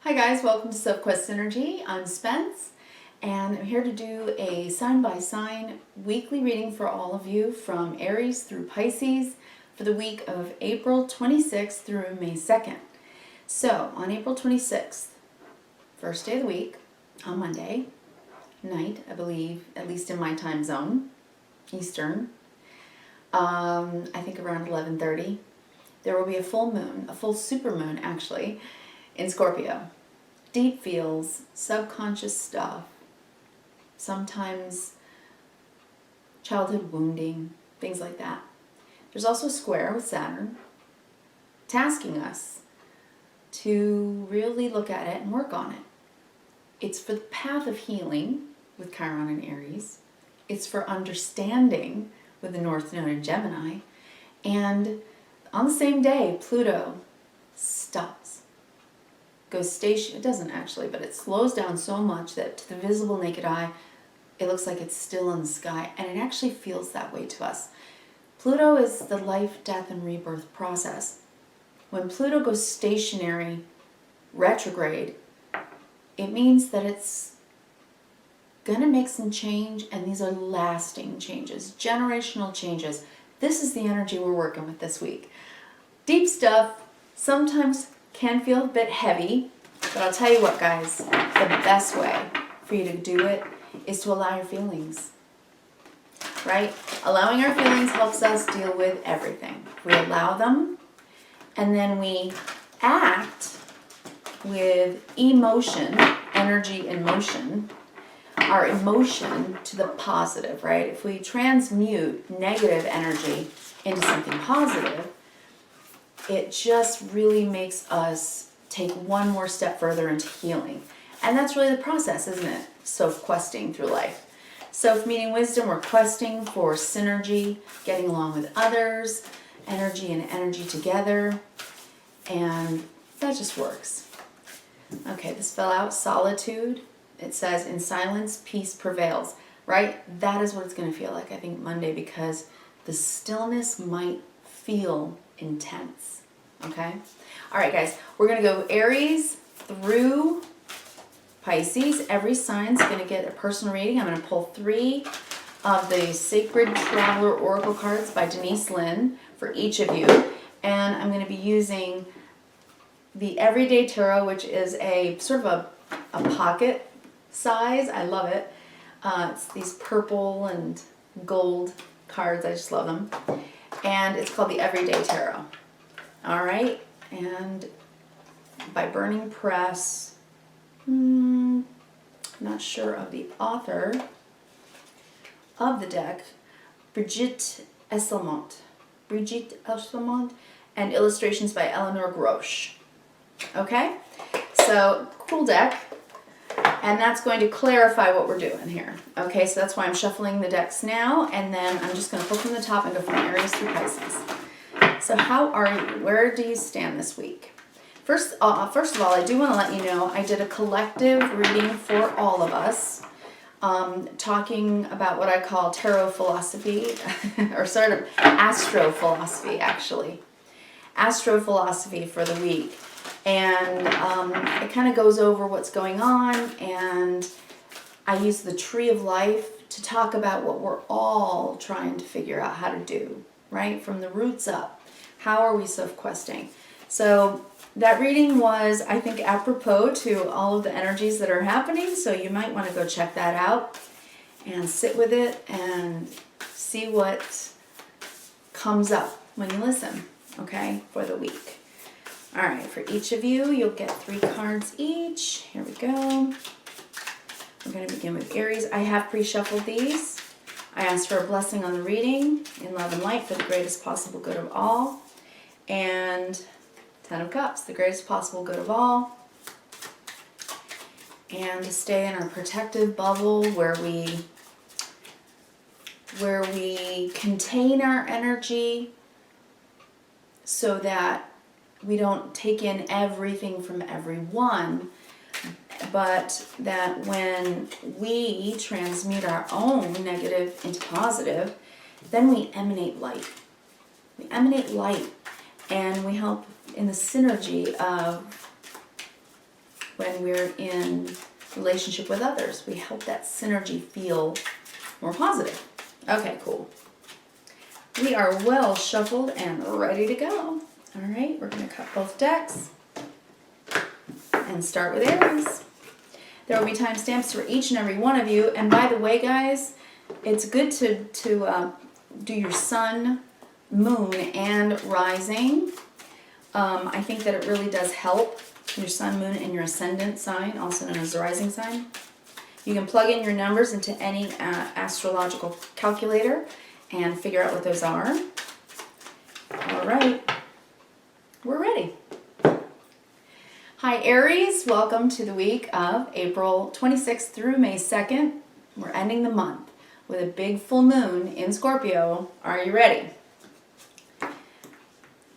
Hi guys, welcome to Sophquest Energy. I'm Spence and I'm here to do a sign by sign weekly reading for all of you from Aries through Pisces for the week of April 26th through May 2nd. So on April 26th, first day of the week, on Monday night, I believe, at least in my time zone, Eastern, I think around 11:30, there will be a full moon, a full supermoon actually, in Scorpio. Deep feels, subconscious stuff, sometimes childhood wounding, things like that. There's also a square with Saturn, tasking us to really look at it and work on it. It's for the path of healing with Chiron and Aries. It's for understanding with the North Node in Gemini. And on the same day, Pluto stops. Goes station, it doesn't actually, but it slows down so much that to the visible naked eye, it looks like it's still in the sky, and it actually feels that way to us. Pluto is the life, death, and rebirth process. When Pluto goes stationary, retrograde, it means that it's gonna make some change, and these are lasting changes, generational changes. This is the energy we're working with this week. Deep stuff, sometimes can feel a bit heavy, but I'll tell you what, guys, the best way for you to do it is to allow your feelings, right? Allowing our feelings helps us deal with everything. We allow them, and then we act with emotion, energy in motion, our emotion to the positive, right? If we transmute negative energy into something positive, it just really makes us take one more step further into healing. And that's really the process, isn't it? Self-questing through life. Self-meeting wisdom, we're questing for synergy, getting along with others, energy and energy together, and that just works. Okay, this fell out, solitude. It says, in silence, peace prevails, right? That is what it's going to feel like, I think, Monday, because the stillness might feel intense. Okay? All right, guys, we're going to go Aries through Pisces. Every sign's going to get a personal reading. I'm going to pull 3 of the Sacred Traveler Oracle cards by Denise Lynn for each of you. And I'm going to be using the Everyday Tarot, which is a sort of a pocket size. I love it. It's these purple and gold cards. I just love them. And it's called the Everyday Tarot. All right, and by Burning Press. Not sure of the author of the deck, Brigitte Esselmont, and illustrations by Eleanor Grosch. Okay, so cool deck, and that's going to clarify what we're doing here. Okay, so that's why I'm shuffling the decks now, and then I'm just going to pull from the top and go from Aries through Pisces. So how are you? Where do you stand this week? First of all, I do want to let you know I did a collective reading for all of us, talking about what I call tarot philosophy, or sort of astro philosophy, actually. Astro philosophy for the week. And it kind of goes over what's going on, and I use the Tree of Life to talk about what we're all trying to figure out how to do, right? From the roots up. How are we self-questing? So that reading was, I think, apropos to all of the energies that are happening, so you might want to go check that out and sit with it and see what comes up when you listen, okay, for the week. All right, for each of you, you'll get 3 cards each. Here we go. We're going to begin with Aries. I have pre-shuffled these. I asked for a blessing on the reading in love and light for the greatest possible good of all. And 10 of Cups, the greatest possible good of all. And to stay in our protective bubble where we contain our energy so that we don't take in everything from everyone, but that when we transmute our own negative into positive, then we emanate light. We emanate light, and we help in the synergy of when we're in relationship with others. We help that synergy feel more positive. Okay, cool. We are well shuffled and ready to go. All right, we're going to cut both decks and start with Aries. There will be timestamps for each and every one of you. And by the way, guys, it's good to do your sun, moon, and rising. I think that it really does help your sun, moon, and your ascendant sign, also known as the rising sign. You can plug in your numbers into any astrological calculator and figure out what those are. All right, we're ready. Hi Aries, welcome to the week of April 26th through May 2nd. We're ending the month with a big full moon in Scorpio. Are you ready?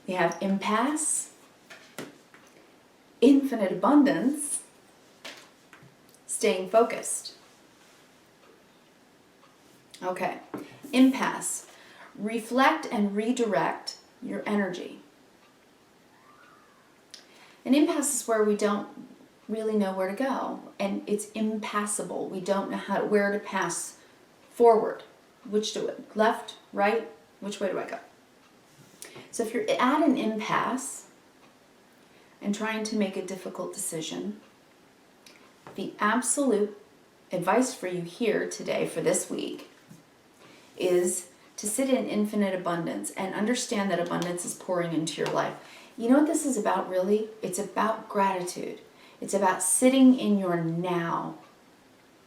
We have impasse, infinite abundance, staying focused. Okay, impasse. Reflect and redirect your energy. An impasse is where we don't really know where to go, and it's impassable. We don't know where to pass forward. Which do it? Left, right? Which way do I go? So if you're at an impasse and trying to make a difficult decision, the absolute advice for you here today for this week is to sit in infinite abundance and understand that abundance is pouring into your life. You know what this is about, really? It's about gratitude. It's about sitting in your now,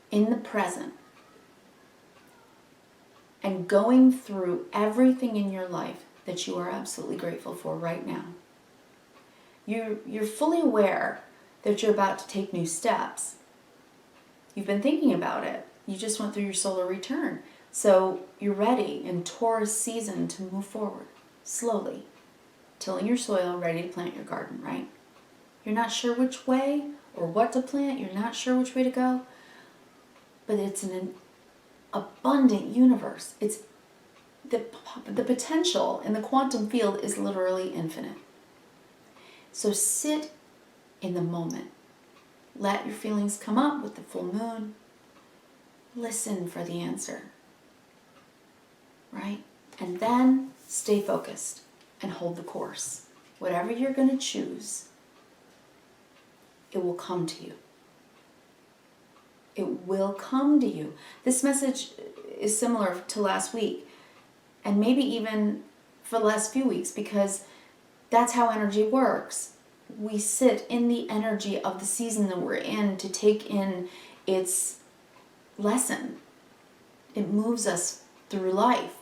in the present, and going through everything in your life that you are absolutely grateful for right now. You're fully aware that you're about to take new steps. You've been thinking about it. You just went through your solar return. So you're ready in Taurus season to move forward slowly. Tilling your soil, ready to plant your garden, right? You're not sure which way or what to plant. You're not sure which way to go. But it's an abundant universe. It's the potential in the quantum field is literally infinite. So sit in the moment. Let your feelings come up with the full moon. Listen for the answer. Right? And then stay focused and hold the course. Whatever you're going to choose, it will come to you. It will come to you. This message is similar to last week, and maybe even for the last few weeks, because that's how energy works. We sit in the energy of the season that we're in to take in its lesson. It moves us through life.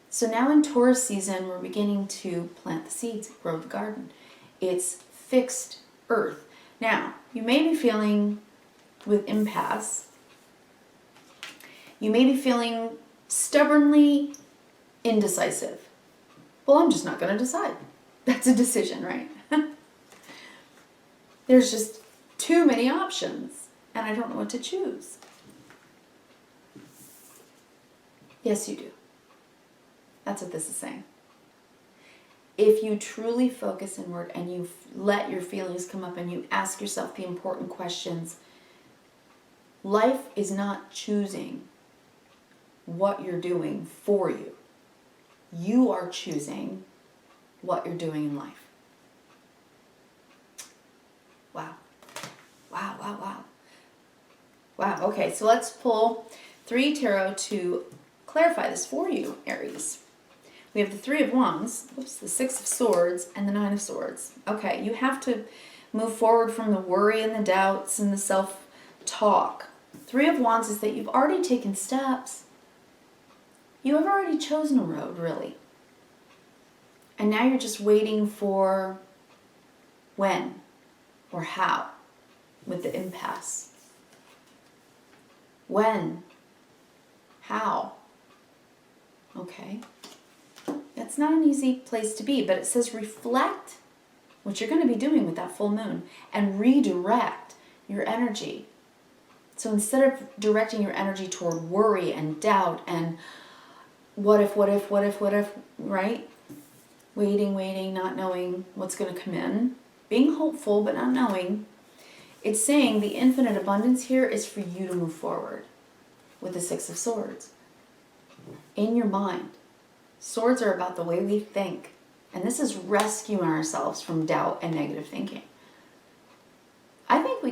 So now in Taurus season, we're beginning to plant the seeds, grow the garden. It's fixed earth. Now, you may be feeling with impasse, you may be feeling stubbornly indecisive. Well, I'm just not going to decide. That's a decision, right? There's just too many options, and I don't know what to choose. Yes, you do. That's what this is saying. If you truly focus inward and you let your feelings come up and you ask yourself the important questions, life is not choosing what you're doing for you. You are choosing what you're doing in life. Wow. Wow, wow, wow. Wow, okay, so let's pull 3 tarot to clarify this for you, Aries. We have the 3 of Wands, the 6 of Swords, and the 9 of Swords. Okay, you have to move forward from the worry and the doubts and the self-talk. 3 of Wands is that you've already taken steps. You have already chosen a road, really. And now you're just waiting for when or how with the impasse. When? How? Okay. That's not an easy place to be, but it says reflect what you're going to be doing with that full moon and redirect your energy. So instead of directing your energy toward worry and doubt and what if, right? Waiting, not knowing what's going to come in, being hopeful but not knowing. It's saying the infinite abundance here is for you to move forward with the Six of Swords. In your mind. Swords are about the way we think. And this is rescuing ourselves from doubt and negative thinking. I think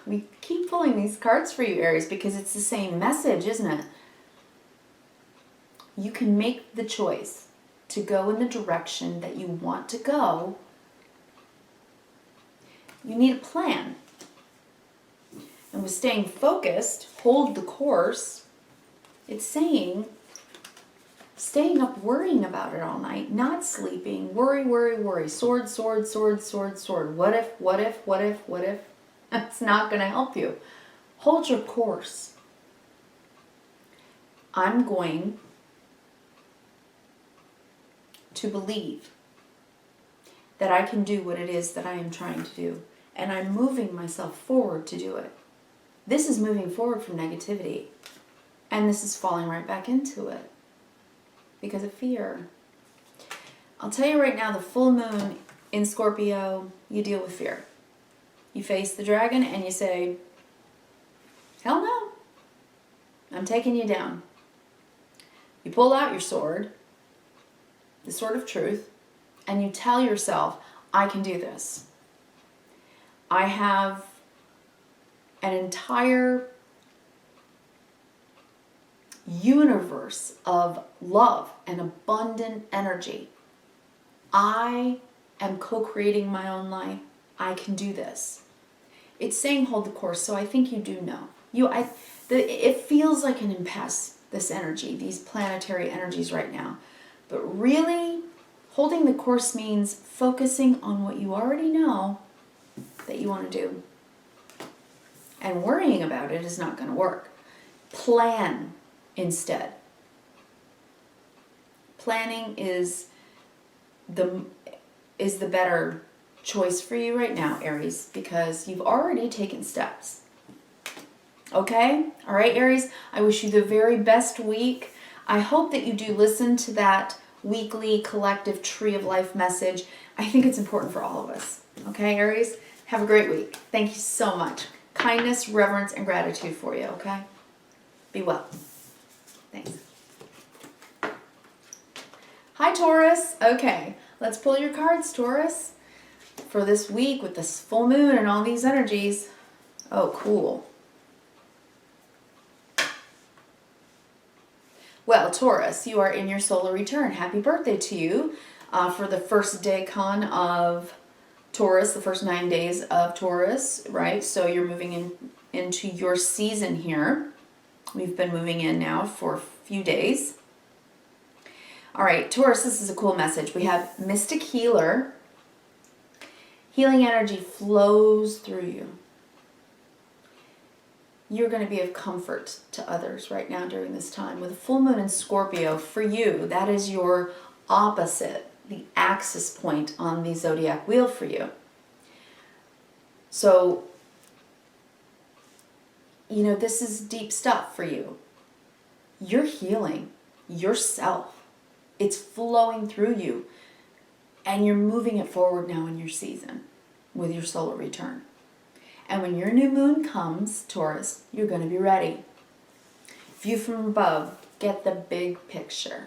we keep pulling these cards for you, Aries, because it's the same message, isn't it? You can make the choice to go in the direction that you want to go. You need a plan. And with staying focused, hold the course, it's saying staying up worrying about it all night, not sleeping, worry, worry, worry, sword, sword, sword, sword, sword. What if, what if, what if, what if? That's not going to help you. Hold your course. I'm going to believe that I can do what it is that I am trying to do. And I'm moving myself forward to do it. This is moving forward from negativity. And this is falling right back into it. Because of fear. I'll tell you right now, the full moon in Scorpio, you deal with fear. You face the dragon and you say, hell no. I'm taking you down. You pull out your sword, the sword of truth, and you tell yourself, I can do this. I have an entire universe of love and abundant energy. I am co-creating my own life. I can do this. It's saying hold the course, so I think you do know. It feels like an impasse, this energy, these planetary energies right now. But really, holding the course means focusing on what you already know that you want to do. And worrying about it is not going to work. Plan instead. Planning is the better choice for you right now, Aries, because you've already taken steps. Okay? All right, Aries, I wish you the very best week. I hope that you do listen to that weekly collective Tree of Life message. I think it's important for all of us. Okay, Aries? Have a great week. Thank you so much. Kindness, reverence, and gratitude for you, okay? Be well. Thanks. Hi, Taurus. Okay, let's pull your cards, Taurus, for this week with this full moon and all these energies. Oh, cool. Well, Taurus, you are in your solar return. Happy birthday to you for the first decan of Taurus, the first 9 days of Taurus, right? So you're moving into your season here. We've been moving in now for a few days. All right, Taurus, this is a cool message. We have Mystic Healer. Healing energy flows through you. You're going to be of comfort to others right now during this time. With a full moon in Scorpio, for you, that is your opposite, the axis point on the zodiac wheel for you. So, you know, this is deep stuff for you. You're healing yourself. It's flowing through you. And you're moving it forward now in your season with your solar return. And when your new moon comes, Taurus, you're going to be ready. View from above. Get the big picture.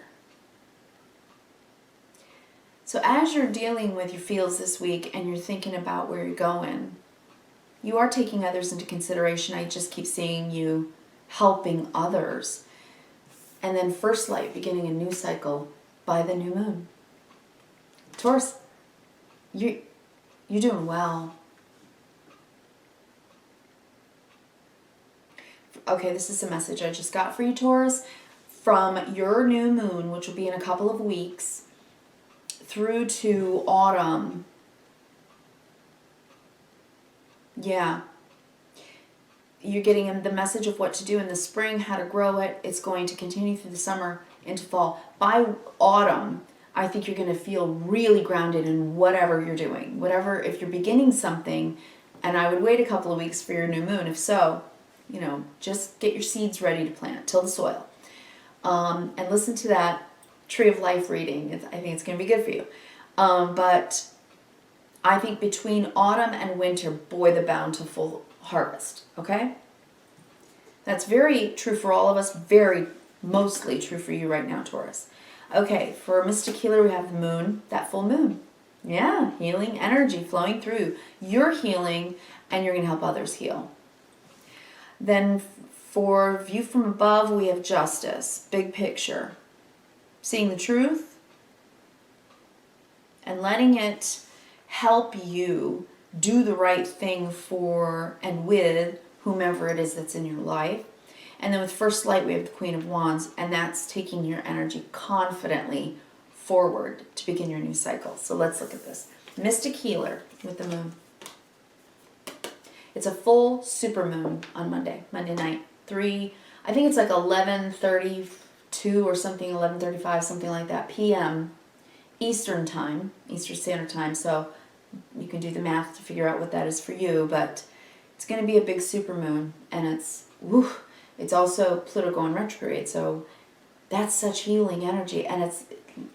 So as you're dealing with your feels this week and you're thinking about where you're going, you are taking others into consideration. I just keep seeing you helping others. And then first light, beginning a new cycle by the new moon. Taurus, you're doing well. Okay, this is a message I just got for you, Taurus. From your new moon, which will be in a couple of weeks, through to autumn. Yeah. You're getting the message of what to do in the spring, how to grow it. It's going to continue through the summer into fall. By autumn, I think you're going to feel really grounded in whatever you're doing. Whatever, if you're beginning something, and I would wait a couple of weeks for your new moon. If so, you know, just get your seeds ready to plant, till the soil. And listen to that Tree of Life reading. I think it's going to be good for you. But I think between autumn and winter, boy, the bountiful harvest, okay? That's very true for all of us, very mostly true for you right now, Taurus. Okay, for Mystic Healer, we have the moon, that full moon. Yeah, healing energy flowing through. You're healing, and you're going to help others heal. Then for View from Above, we have Justice, big picture. Seeing the truth and letting it help you do the right thing for and with whomever it is that's in your life. And then with First Light, we have the Queen of Wands, and that's taking your energy confidently forward to begin your new cycle. So let's look at this. Mystic Healer with the moon. It's a full super moon on Monday night. I think it's like 11:32 or something, 11:35, something like that, p.m. Eastern time, Eastern Standard Time. So you can do the math to figure out what that is for you, but it's going to be a big super moon, and it's also Pluto going retrograde, so that's such healing energy, and it's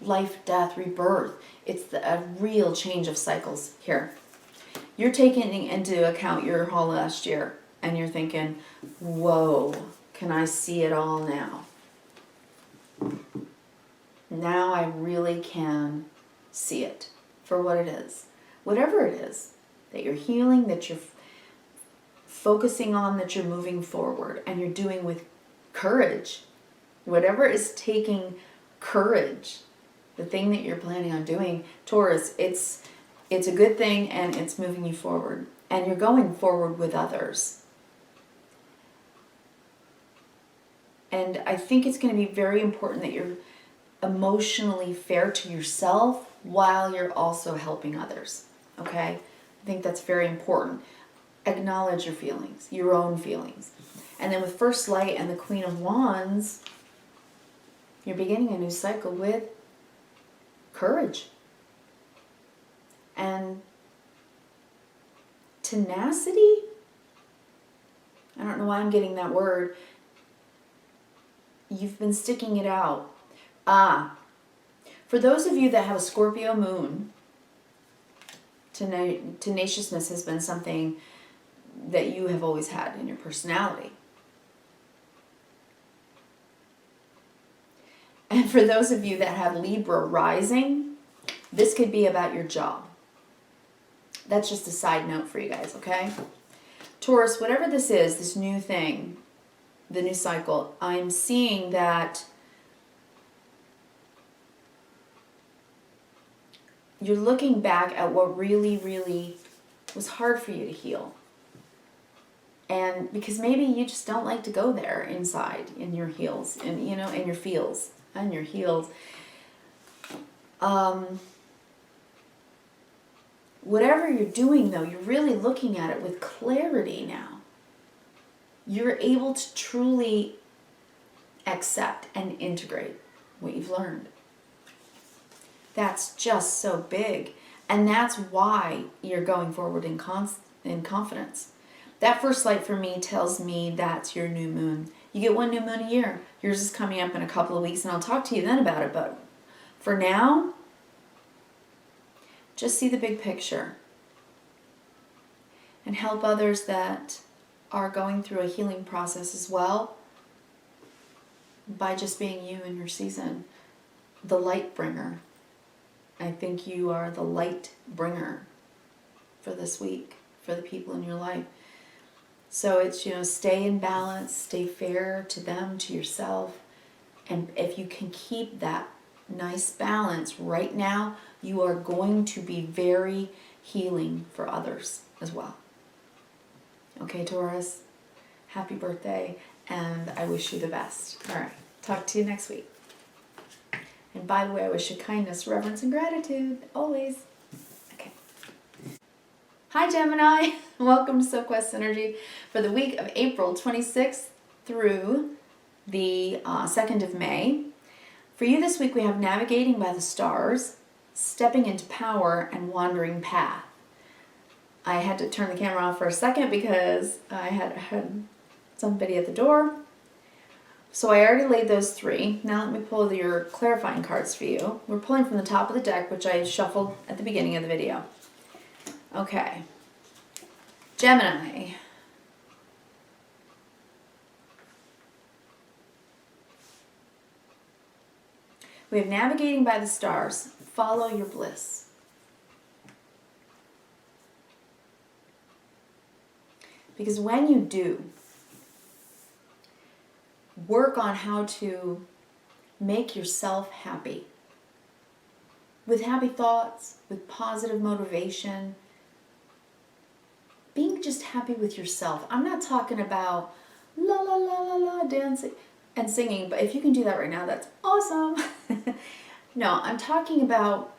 life, death, rebirth. It's a real change of cycles here. You're taking into account your whole last year, and you're thinking, whoa, can I see it all now? Now I really can see it for what it is. Whatever it is that you're healing, that you're focusing on, that you're moving forward, and you're doing with courage. Whatever is taking courage, the thing that you're planning on doing, Taurus, it's a good thing, and it's moving you forward. And you're going forward with others. And I think it's going to be very important that you're emotionally fair to yourself while you're also helping others. Okay? I think that's very important. Acknowledge your feelings, your own feelings. And then with First Light and the Queen of Wands, you're beginning a new cycle with courage and tenacity. I don't know why I'm getting that word. You've been sticking it out. For those of you that have a Scorpio moon, tenaciousness has been something that you have always had in your personality. And for those of you that have Libra rising, this could be about your job. That's just a side note for you guys, okay? Taurus, whatever this is, this new thing, the new cycle, I'm seeing that you're looking back at what really, really was hard for you to heal. And because maybe you just don't like to go there inside in your heels, and in your feels, on your heels. Whatever you're doing, though, you're really looking at it with clarity now. You're able to truly accept and integrate what you've learned. That's just so big. And that's why you're going forward in confidence. That First Light for me tells me that's your new moon. You get one new moon a year. Yours is coming up in a couple of weeks, and I'll talk to you then about it. But for now, just see the big picture and help others that are going through a healing process as well by just being you in your season. The light bringer. I think you are the light bringer for this week, for the people in your life. So it's, stay in balance, stay fair to them, to yourself. And if you can keep that nice balance right now, you are going to be very healing for others as well. Okay, Taurus, happy birthday, and I wish you the best. All right, talk to you next week. And by the way, I wish you kindness, reverence, and gratitude, always. Okay. Hi, Gemini. Welcome to Sophquest Energy for the week of April 26th through the 2nd of May. For you this week, we have Navigating by the Stars, Stepping into Power, and Wandering Path. I had to turn the camera off for a second because I had somebody at the door. So I already laid those three. Now let me pull your clarifying cards for you. We're pulling from the top of the deck, which I shuffled at the beginning of the video. Okay. Gemini, We have navigating by the stars. Follow your bliss. Because when you do, work on how to make yourself happy. With happy thoughts, with positive motivation. Being just happy with yourself. I'm not talking about la la la la la dancing and singing, but if you can do that right now, that's awesome. No, I'm talking about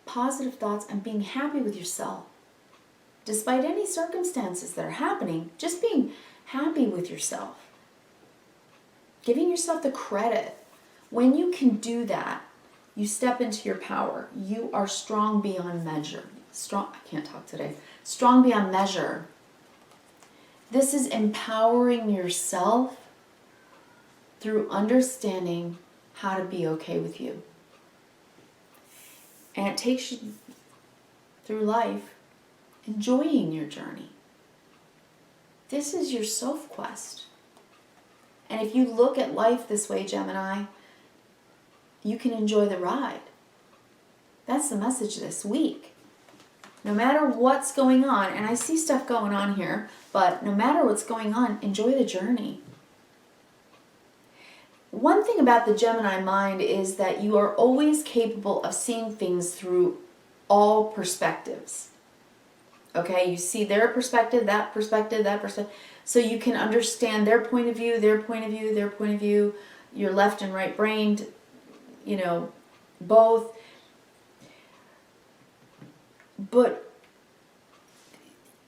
positive thoughts and being happy with yourself. Despite any circumstances that are happening, just being happy with yourself. Giving yourself the credit. When you can do that, you step into your power. You are strong beyond measure. I can't talk today. Strong beyond measure. This is empowering yourself through understanding how to be okay with you. And it takes you through life enjoying your journey. This is your Sophquest. And if you look at life this way, Gemini, you can enjoy the ride. That's the message this week. No matter what's going on, and I see stuff going on here, but no matter what's going on, enjoy the journey. One thing about the Gemini mind is that you are always capable of seeing things through all perspectives. Okay, you see their perspective, that perspective, that perspective. So you can understand their point of view, their point of view, their point of view, your left and right brained, both. But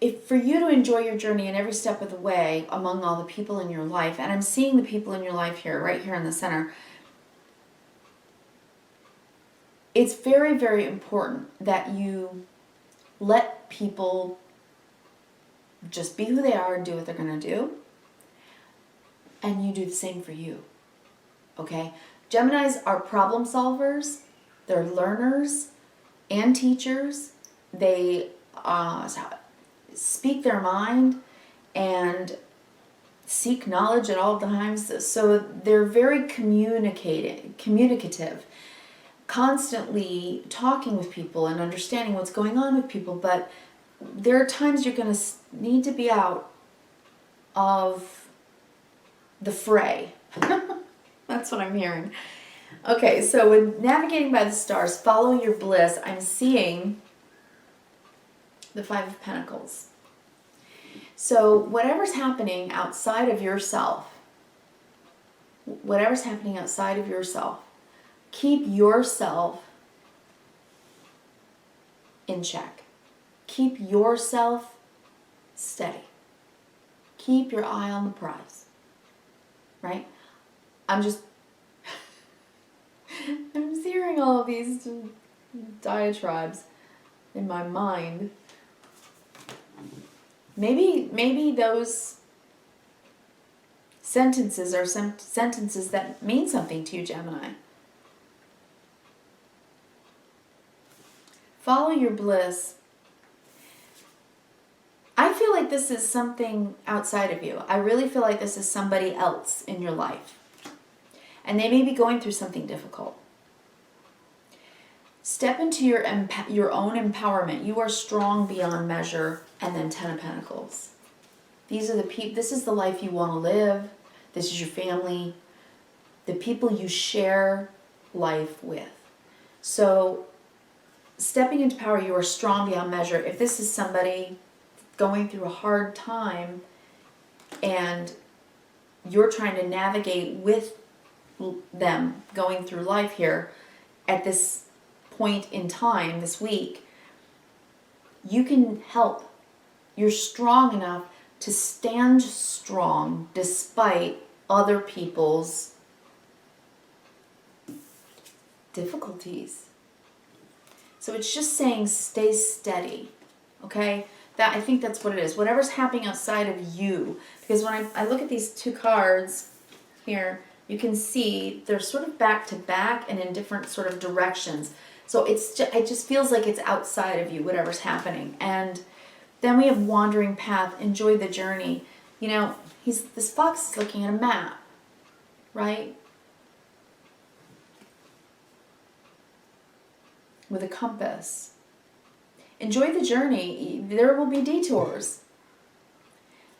if for you to enjoy your journey in every step of the way among all the people in your life, and I'm seeing the people in your life here, right here in the center, it's very, very important that you let people just be who they are and do what they're going to do. And you do the same for you. Okay? Geminis are problem solvers. They're learners and teachers. They speak their mind and seek knowledge at all times. So they're very communicative, constantly talking with people and understanding what's going on with people. But there are times you're going to need to be out of the fray. That's what I'm hearing. Okay, so with navigating by the stars, follow your bliss, I'm seeing the Five of Pentacles. So whatever's happening outside of yourself, keep yourself in check. Keep yourself steady. Keep your eye on the prize. Right? I'm hearing all of these diatribes in my mind. Maybe those sentences are some sentences that mean something to you, Gemini. Follow your bliss. I feel like this is something outside of you. I really feel like this is somebody else in your life. And they may be going through something difficult. Step into your own empowerment. You are strong beyond measure. And then Ten of Pentacles. These are the people. This is the life you want to live. This is your family. The people you share life with. So, stepping into power, you are strong beyond measure. If this is somebody going through a hard time and you're trying to navigate with them going through life here at this point in time this week, you can help. You're strong enough to stand strong despite other people's difficulties. So it's just saying stay steady, okay? I think that's what it is. Whatever's happening outside of you. Because when I look at these two cards here, you can see they're sort of back to back and in different sort of directions. So it just feels like it's outside of you, whatever's happening. And then we have wandering path, enjoy the journey. This fox is looking at a map. right? With a compass. Enjoy the journey. There will be detours.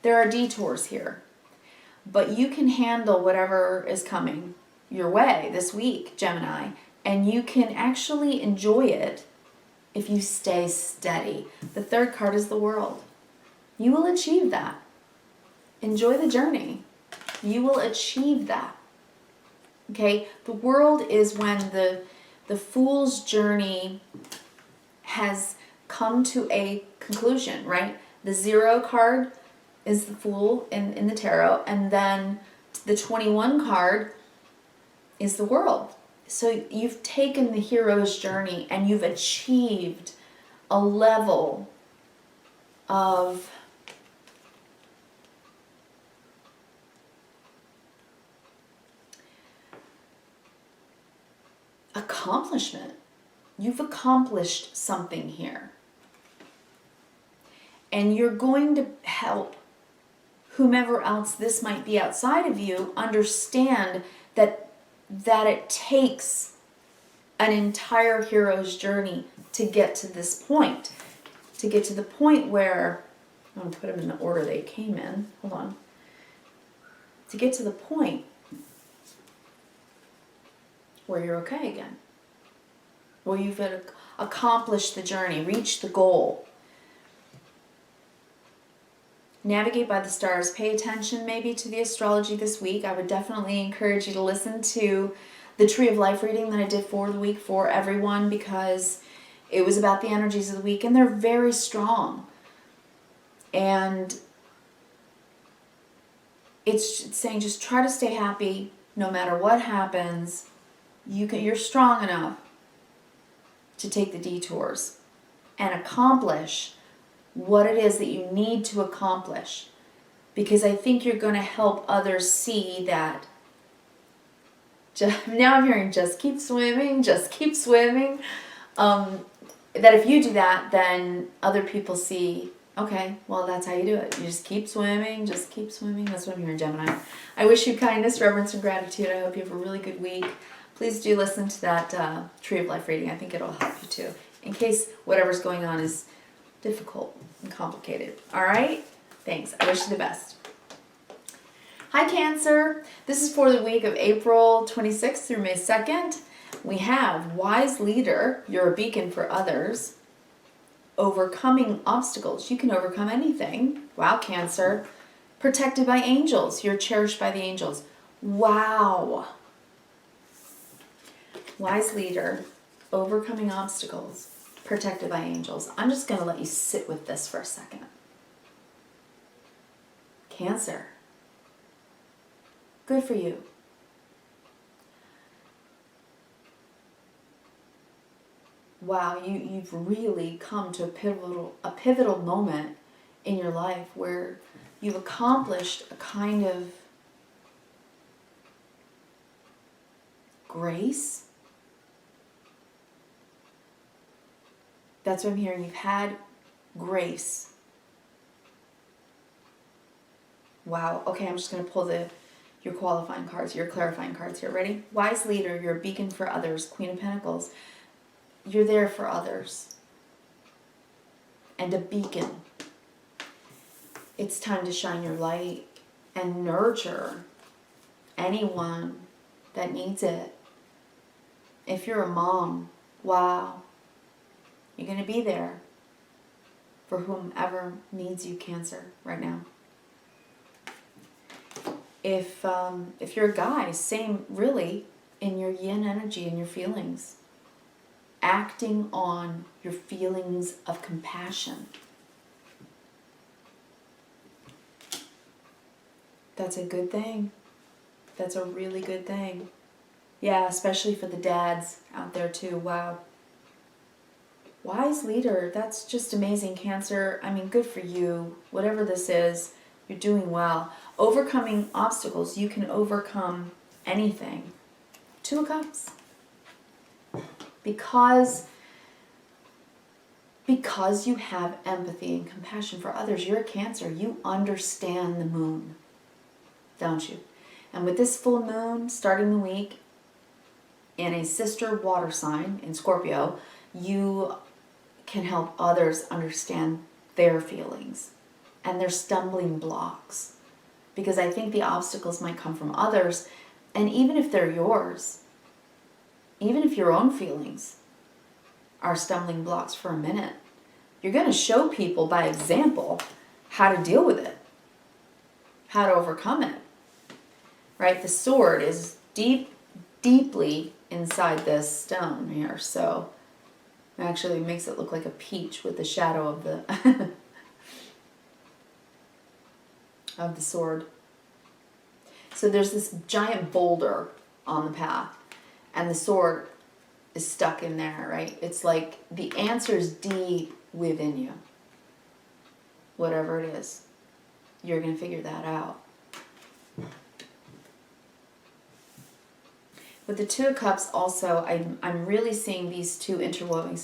There are detours here. But you can handle whatever is coming your way this week, Gemini. And you can actually enjoy it if you stay steady. The third card is the World. You will achieve that. Enjoy the journey. You will achieve that. Okay? The World is when the Fool's journey has come to a conclusion, right? The 0 card is the Fool in the tarot, and then the 21 card is the World. So you've taken the hero's journey and you've achieved a level of accomplishment. You've accomplished something here. And you're going to help whomever else this might be outside of you understand that it takes an entire hero's journey to get to this point. To get to the point where, I'm going to put them in the order they came in. Hold on. To get to the point where you're okay again. Where you've accomplished the journey, reached the goal. Navigate by the stars. Pay attention maybe to the astrology this week. I would definitely encourage you to listen to the Tree of Life reading that I did for the week for everyone, because it was about the energies of the week and they're very strong. And it's saying just try to stay happy no matter what happens. You're strong enough to take the detours and accomplish what it is that you need to accomplish, because I think you're going to help others see that. Now I'm hearing just keep swimming, just keep swimming. That if you do that, then other people see, okay, well, that's how you do it. You just keep swimming, just keep swimming. That's what I'm hearing, Gemini. I wish you kindness, reverence, and gratitude. I hope you have a really good week. Please do listen to that Tree of Life reading. I think it'll help you too, in case whatever's going on is difficult and complicated. All right? Thanks. I wish you the best. Hi, Cancer. This is for the week of April 26th through May 2nd. We have Wise Leader. You're a beacon for others. Overcoming obstacles. You can overcome anything. Wow, Cancer. Protected by angels. You're cherished by the angels. Wow. Wise Leader. Overcoming obstacles. Protected by angels. I'm just going to let you sit with this for a second. Cancer. Good for you. Wow, you've really come to a pivotal moment in your life where you've accomplished a kind of grace. That's what I'm hearing. You've had grace. Wow. Okay, I'm just going to pull your qualifying cards, your clarifying cards here. Ready? Wise Leader, you're a beacon for others. Queen of Pentacles. You're there for others. And a beacon. It's time to shine your light and nurture anyone that needs it. If you're a mom, wow. You're going to be there for whomever needs you, Cancer, right now. If you're a guy, same really, in your yin energy and your feelings. Acting on your feelings of compassion. That's a good thing. That's a really good thing. Yeah, especially for the dads out there too. Wow. Wise Leader, that's just amazing, Cancer. I mean, good for you. Whatever this is, you're doing well. Overcoming obstacles, you can overcome anything. 2 of Cups. Because you have empathy and compassion for others. You're a Cancer. You understand the moon, don't you? And with this full moon starting the week in a sister water sign in Scorpio, you can help others understand their feelings and their stumbling blocks. Because I think the obstacles might come from others, and even if they're yours, even if your own feelings are stumbling blocks for a minute, you're going to show people by example how to deal with it, how to overcome it. Right? The sword is deeply inside this stone here, so it actually makes it look like a peach with the shadow of the of the sword. So there's this giant boulder on the path, and the sword is stuck in there, right? It's like the answer's deep within you. Whatever it is, you're going to figure that out. With the Two of Cups also, I'm really seeing these two interwoven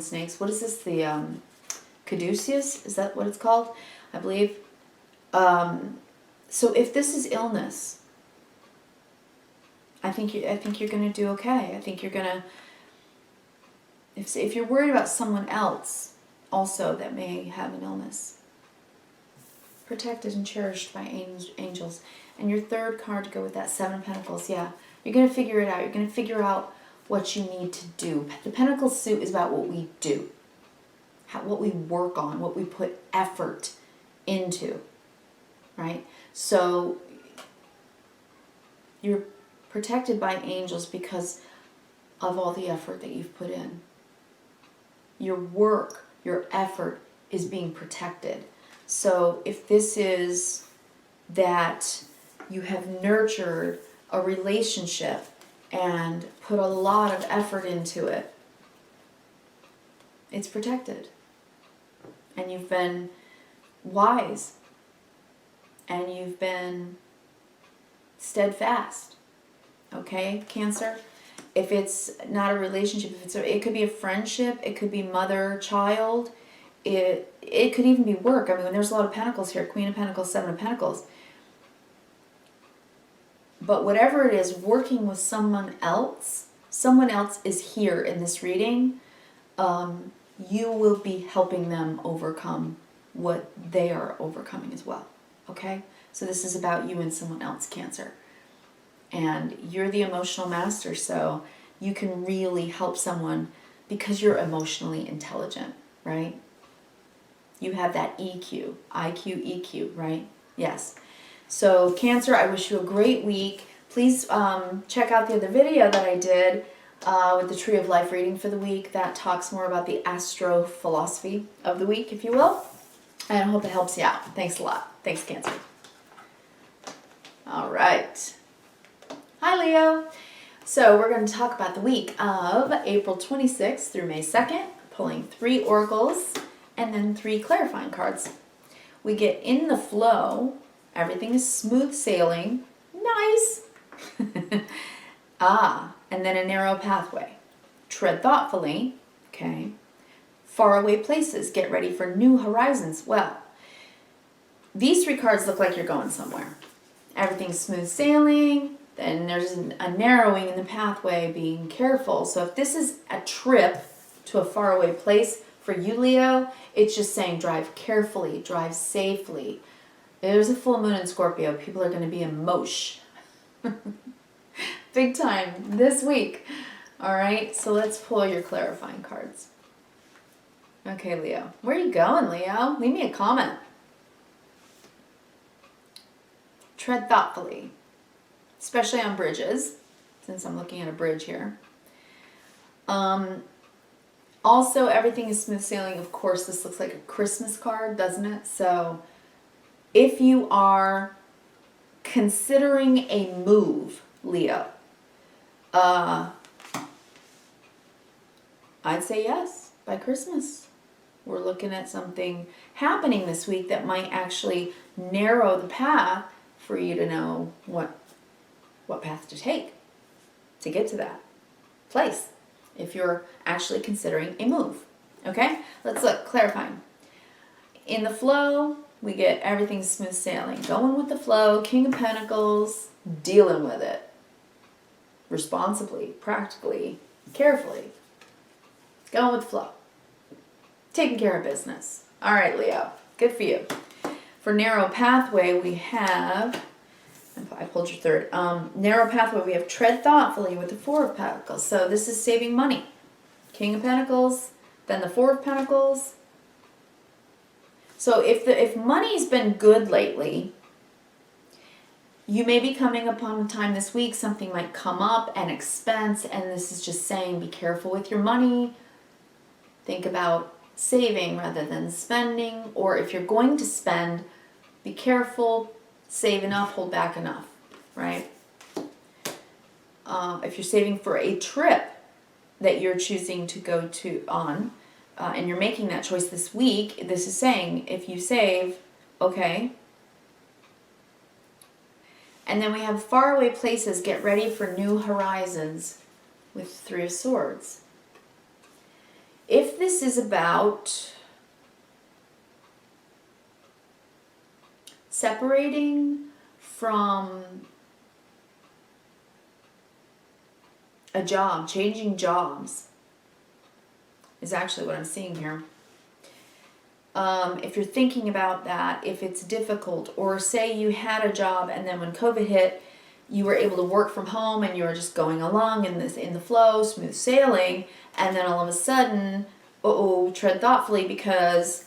snakes. What is this? The caduceus? Is that what it's called? I believe. So if this is illness, I think you're going to do okay. I think you're going to, if you're worried about someone else also that may have an illness, protected and cherished by angels. And your third card to go with that, Seven of Pentacles, yeah. You're going to figure it out. You're going to figure out what you need to do. The Pentacles suit is about what we do, what we work on, what we put effort into, right? So you're protected by angels because of all the effort that you've put in. Your work, your effort is being protected. So if this is that you have nurtured a relationship and put a lot of effort into it, it's protected. And you've been wise. And you've been steadfast. Okay, Cancer? If it's not a relationship, it could be a friendship, it could be mother-child, it could even be work. I mean, there's a lot of pentacles here, Queen of Pentacles, Seven of Pentacles. But whatever it is, working with someone else is here in this reading. You will be helping them overcome what they are overcoming as well. Okay? So this is about you and someone else, Cancer. And you're the emotional master, so you can really help someone because you're emotionally intelligent, right? You have that EQ, IQ, EQ, right? Yes. So Cancer, I wish you a great week. Please check out the other video that I did with the Tree of Life reading for the week. That talks more about the astro philosophy of the week, if you will. And I hope it helps you out. Thanks a lot. Thanks, Cancer. All right. Hi, Leo. So we're going to talk about the week of April 26th through May 2nd, pulling 3 oracles and then 3 clarifying cards. We get in the flow. Everything is smooth sailing. Nice. And then a narrow pathway. Tread thoughtfully. Okay. Faraway places. Get ready for new horizons. Well, these 3 cards look like you're going somewhere. Everything's smooth sailing. Then there's a narrowing in the pathway, being careful. So if this is a trip to a faraway place for you, Leo, it's just saying drive carefully, drive safely. There's a full moon in Scorpio. People are going to be in mosh. Big time this week. All right, so let's pull your clarifying cards. Okay, Leo. Where are you going, Leo? Leave me a comment. Tread thoughtfully, especially on bridges, since I'm looking at a bridge here. Also, everything is smooth sailing. Of course, this looks like a Christmas card, doesn't it? So if you are considering a move, Leo, I'd say yes, by Christmas. We're looking at something happening this week that might actually narrow the path for you to know what path to take to get to that place if you're actually considering a move. Okay? Let's look. Clarifying. In the flow, we get everything smooth sailing. Going with the flow, King of Pentacles, dealing with it. Responsibly, practically, carefully. Going with the flow. Taking care of business. All right, Leo. Good for you. For narrow pathway, we have... I pulled your third. Narrow pathway, we have tread thoughtfully with the Four of Pentacles. So this is saving money. King of Pentacles, then the Four of Pentacles. So if money's been good lately, you may be coming upon a time this week, something might come up, an expense, and this is just saying be careful with your money. Think about saving rather than spending, or if you're going to spend, be careful, save enough, hold back enough, right? If you're saving for a trip that you're choosing to go on, and you're making that choice this week, this is saying if you save, okay. And then we have faraway places, get ready for new horizons with Three of Swords. If this is about separating from a job, changing jobs, is actually what I'm seeing here. If you're thinking about that, if it's difficult, or say you had a job and then when COVID hit, you were able to work from home and you were just going along in the flow, smooth sailing, and then all of a sudden, tread thoughtfully because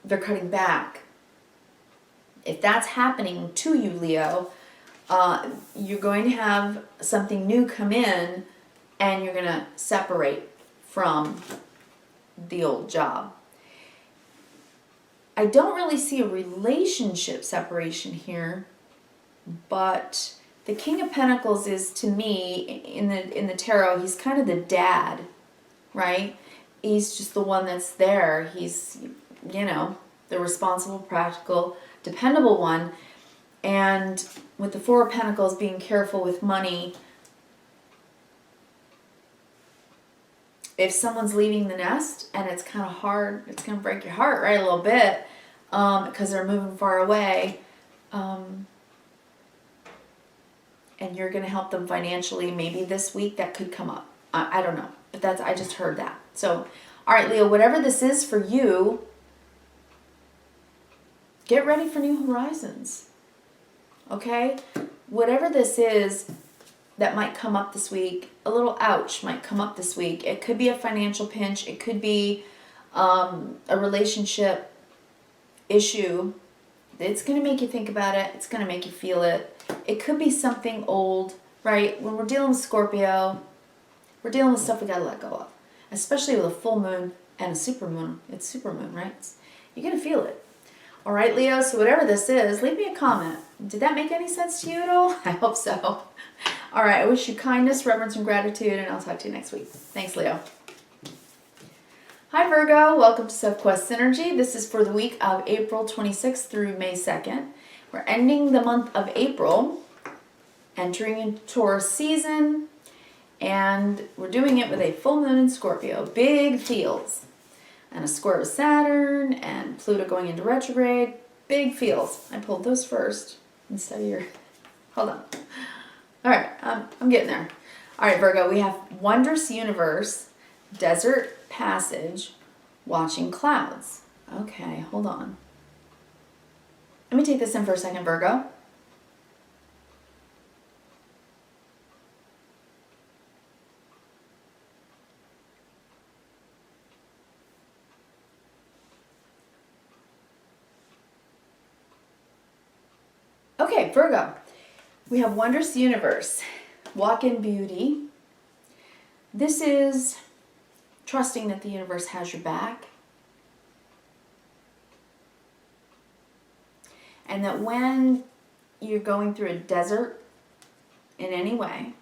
they're cutting back. If that's happening to you, Leo, you're going to have something new come in and you're going to separate from the old job. I don't really see a relationship separation here, but the King of Pentacles is, to me, in the tarot, he's kind of the dad, right? He's just the one that's there. He's, the responsible, practical, dependable one. And with the Four of Pentacles, being careful with money. If someone's leaving the nest and it's kind of hard, it's going to break your heart, right, a little bit, because they're moving far away, and you're going to help them financially. Maybe this week that could come up. I don't know, but I just heard that. So, all right, Leo, whatever this is for you, get ready for new horizons, okay? Whatever this is that might come up this week, a little ouch might come up this week. It could be a financial pinch. It could be a relationship issue. It's going to make you think about it. It's going to make you feel it. It could be something old, right? When we're dealing with Scorpio, we're dealing with stuff we got to let go of, especially with a full moon and a supermoon. It's supermoon, right? You're going to feel it. All right, Leo, so whatever this is, leave me a comment. Did that make any sense to you at all? I hope so. All right, I wish you kindness, reverence, and gratitude, and I'll talk to you next week. Thanks, Leo. Hi, Virgo. Welcome to Sophquest Synergy. This is for the week of April 26th through May 2nd. We're ending the month of April, entering into Taurus season, and we're doing it with a full moon in Scorpio. Big feels. And a square with Saturn, and Pluto going into retrograde. Big feels. I pulled those first instead of your... Hold on. All right, I'm getting there. All right, Virgo, we have Wondrous Universe, Desert Passage, Watching Clouds. Okay, hold on. Let me take this in for a second, Virgo. Okay, Virgo, we have Wondrous Universe, Walk in Beauty. This is trusting that the universe has your back. And that when you're going through a desert in any way,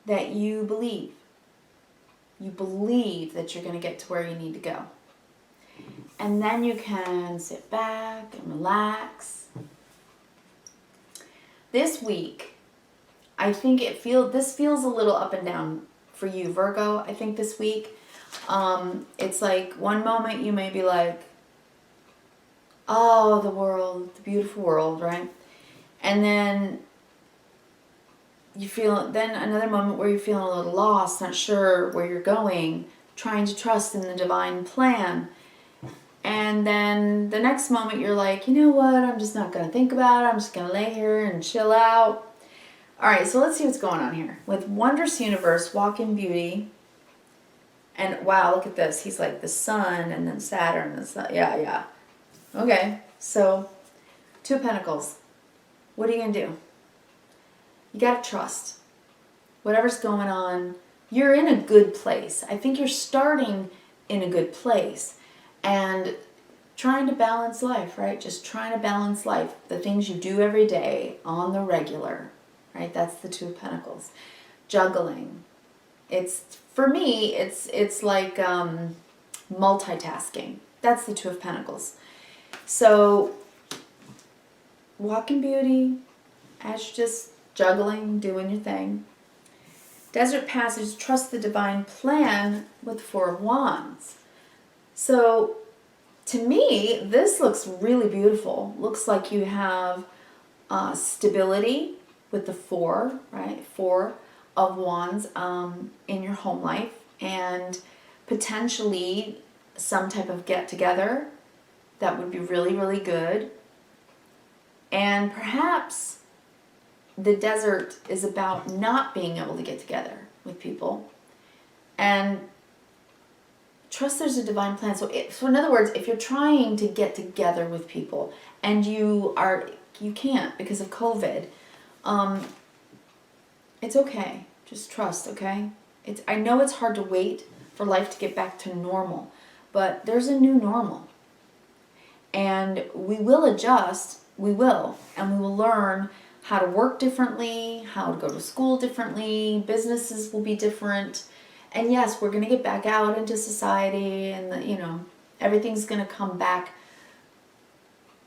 that you believe. You believe that you're going to get to where you need to go. And then you can sit back and relax. This week, I think this feels a little up and down for you, Virgo. I think this week, it's like one moment you may be like, oh, the world, the beautiful world, right? And then you feel, then another moment where you're feeling a little lost, not sure where you're going, trying to trust in the divine plan. And then the next moment you're like, you know what, I'm just not going to think about it. I'm just going to lay here and chill out. All right, so let's see what's going on here. With Wondrous Universe, Walk in Beauty, and wow, look at this. He's like the sun and then Saturn. And sun. Yeah. Okay, so Two of Pentacles. What are you going to do? You got to trust. Whatever's going on, you're in a good place. I think you're starting in a good place. And trying to balance life, right? Just trying to balance life. The things you do every day on the regular, right? That's the Two of Pentacles. Juggling. It's, for me, it's like multitasking. That's the Two of Pentacles. So, Walk in Beauty, as you're just juggling, doing your thing. Desert Passage, trust the divine plan with Four of Wands. So, to me, this looks really beautiful. Looks like you have stability with the four, right? Four of Wands in your home life, and potentially some type of get-together that would be really, really good. And perhaps the desert is about not being able to get together with people. And trust there's a divine plan. So in other words, if you're trying to get together with people and you can't because of COVID, it's okay. Just trust, okay? I know it's hard to wait for life to get back to normal, but there's a new normal. And we will adjust, and we will learn how to work differently, how to go to school differently, businesses will be different. And yes, we're going to get back out into society, and everything's going to come back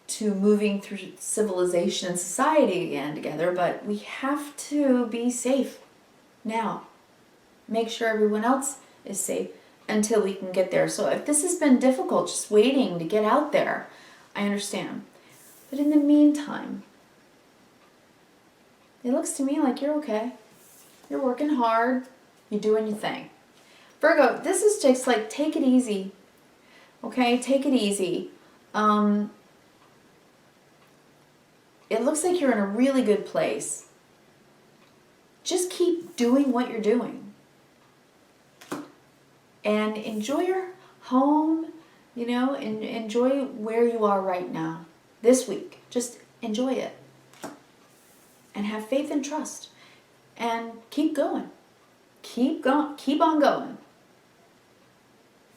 to moving through civilization and society again together, but we have to be safe now. Make sure everyone else is safe until we can get there. So if this has been difficult, just waiting to get out there, I understand. But in the meantime, it looks to me like you're okay. You're working hard. You're doing your thing. Virgo, this is just like, take it easy. Okay, take it easy. It looks like you're in a really good place. Just keep doing what you're doing. And enjoy your home, and enjoy where you are right now. This week, just enjoy it. And have faith and trust. And keep going. Keep on going.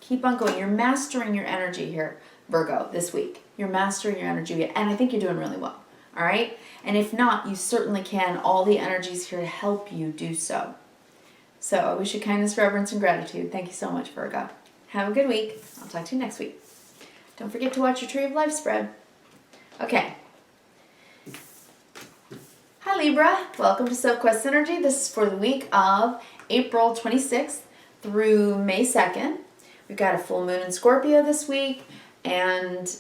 Keep on going. You're mastering your energy here, Virgo, this week. You're mastering your energy, and I think you're doing really well. All right? And if not, you certainly can. All the energy's here to help you do so. So I wish you kindness, reverence, and gratitude. Thank you so much, Virgo. Have a good week. I'll talk to you next week. Don't forget to watch your Tree of Life spread. Okay. Hi, Libra. Welcome to Sophquest Energy. This is for the week of April 26th through May 2nd. We've got a full moon in Scorpio this week, and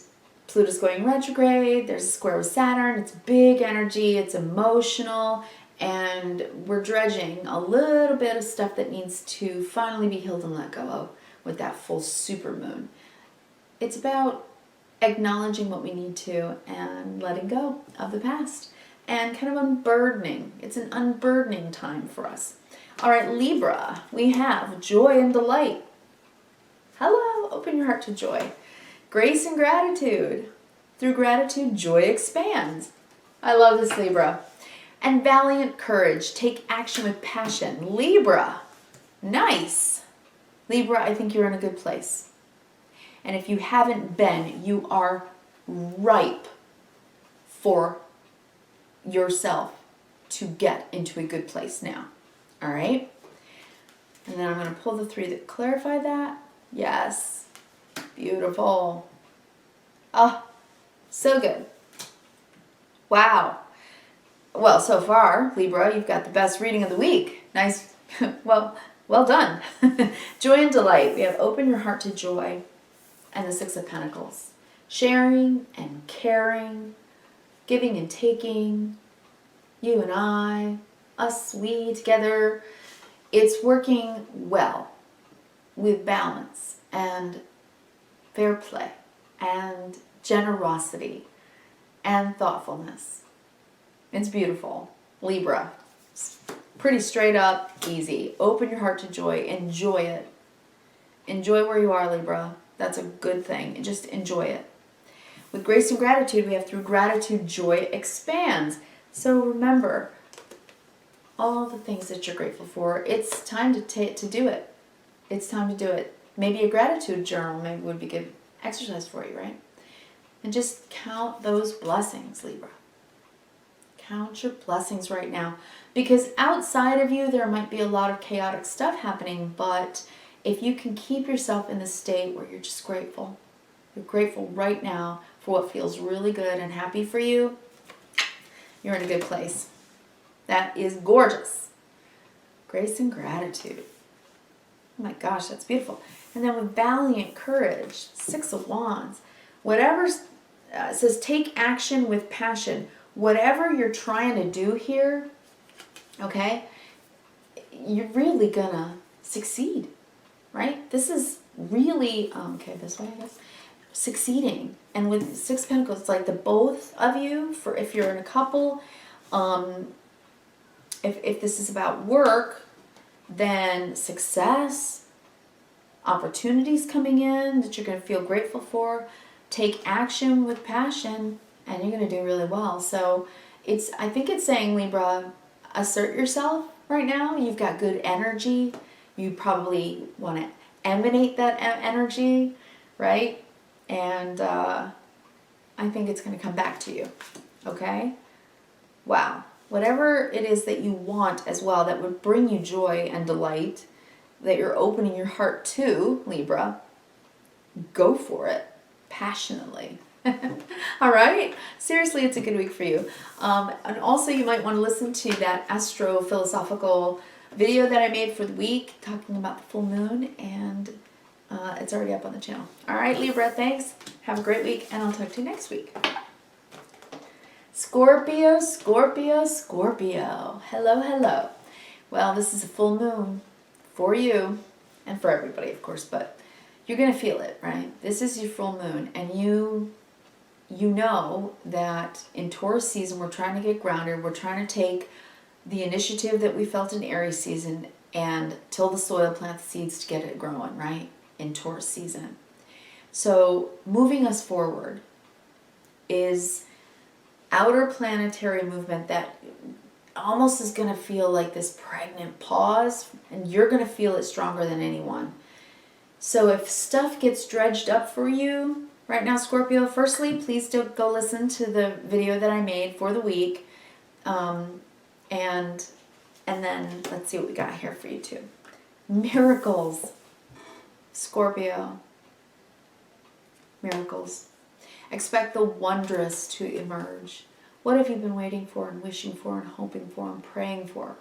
Pluto's going retrograde. There's a square with Saturn. It's big energy. It's emotional. And we're dredging a little bit of stuff that needs to finally be healed and let go of with that full super moon. It's about acknowledging what we need to and letting go of the past. And kind of unburdening. It's an unburdening time for us. All right, Libra, we have joy and delight. Hello, open your heart to joy. Grace and gratitude. Through gratitude, joy expands. I love this, Libra. And valiant courage. Take action with passion. Libra, nice. Libra, I think you're in a good place. And if you haven't been, you are ripe for yourself to get into a good place now. All right? And then I'm going to pull the three that clarify that. Yes. Beautiful. Oh, so good. Wow. Well, so far, Libra, you've got the best reading of the week. Nice. Well done. Joy and delight. We have open your heart to joy and the Six of Pentacles. sharing and caring, giving and taking, you and I, us, we together. It's working well with balance and fair play and generosity and thoughtfulness. It's beautiful. Libra. It's pretty straight up, easy. Open your heart to joy. Enjoy it. Enjoy where you are, Libra. That's a good thing. Just enjoy it. With grace and gratitude, we have through gratitude, joy expands. So remember all the things that you're grateful for. It's time to do it. It's time to do it. Maybe a gratitude journal maybe would be good exercise for you, right? And just count those blessings, Libra. Count your blessings right now. Because outside of you, there might be a lot of chaotic stuff happening, but if you can keep yourself in the state where you're just grateful, you're grateful right now for what feels really good and happy for you, you're in a good place. That is gorgeous. Grace and gratitude. Oh my gosh, that's beautiful. And then with valiant courage, 6 of Wands, whatever says take action with passion. Whatever you're trying to do here, okay, you're really gonna succeed, right? This is really, okay, this way I guess, succeeding. And with 6 of Pentacles, it's like the both of you, for if you're in a couple, if this is about work, then success, opportunities coming in that you're going to feel grateful for, take action with passion, and you're going to do really well. So I think it's saying, Libra, assert yourself right now. You've got good energy. You probably want to emanate that energy, right? And I think it's going to come back to you, okay? Wow. Whatever it is that you want as well that would bring you joy and delight, that you're opening your heart to, Libra, go for it passionately. All right? Seriously, it's a good week for you. And also you might want to listen to that astro-philosophical video that I made for the week talking about the full moon, and it's already up on the channel. All right, Libra, thanks. Have a great week, and I'll talk to you next week. Scorpio, Scorpio, Scorpio. Hello, hello. Well, this is a full moon for you and for everybody, of course, but you're going to feel it, right? This is your full moon, and you know that in Taurus season, we're trying to get grounded. We're trying to take the initiative that we felt in Aries season and till the soil, plant the seeds to get it growing, right? In Taurus season. So moving us forward is outer planetary movement that almost is going to feel like this pregnant pause, and you're going to feel it stronger than anyone. So if stuff gets dredged up for you right now, Scorpio, firstly, please do go listen to the video that I made for the week. And then let's see what we got here for you too. Miracles. Scorpio. Miracles. Expect the wondrous to emerge. What have you been waiting for and wishing for and hoping for and praying for?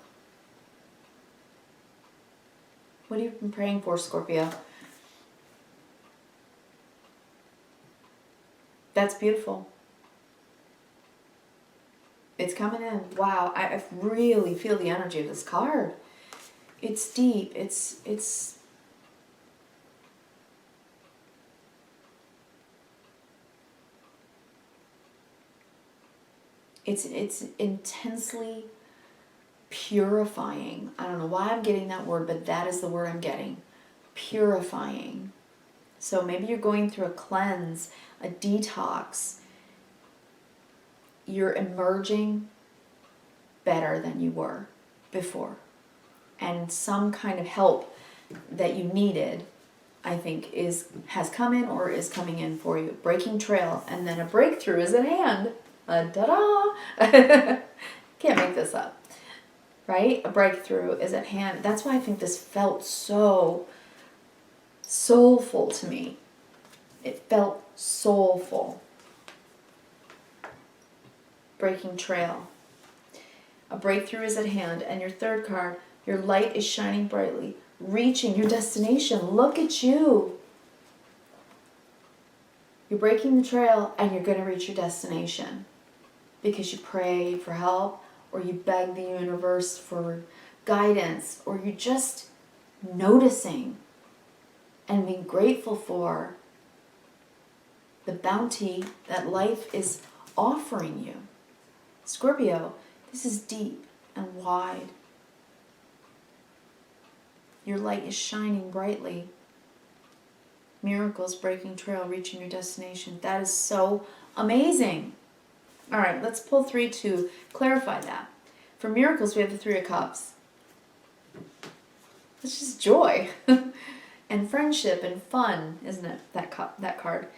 What have you been praying for, Scorpio? That's beautiful. It's coming in. Wow, I really feel the energy of this card. It's deep. It's intensely purifying. I don't know why I'm getting that word, but that is the word I'm getting. Purifying. So maybe you're going through a cleanse, a detox. You're emerging better than you were before. And some kind of help that you needed, I think, has come in or is coming in for you. Breaking trail, and then a breakthrough is at hand. Ta-da! Can't make this up. Right? A breakthrough is at hand. That's why I think this felt so soulful to me. It felt soulful. Breaking trail. A breakthrough is at hand. And your third card, your light is shining brightly, reaching your destination. Look at you. You're breaking the trail and you're going to reach your destination because you pray for help, or you beg the universe for guidance, or you're just noticing and being grateful for the bounty that life is offering you. Scorpio, this is deep and wide. Your light is shining brightly. Miracles, breaking trail, reaching your destination. That is so amazing. All right, let's pull 3 to clarify that. For miracles, we have the 3 of Cups. It's just joy and friendship and fun, isn't it? That card.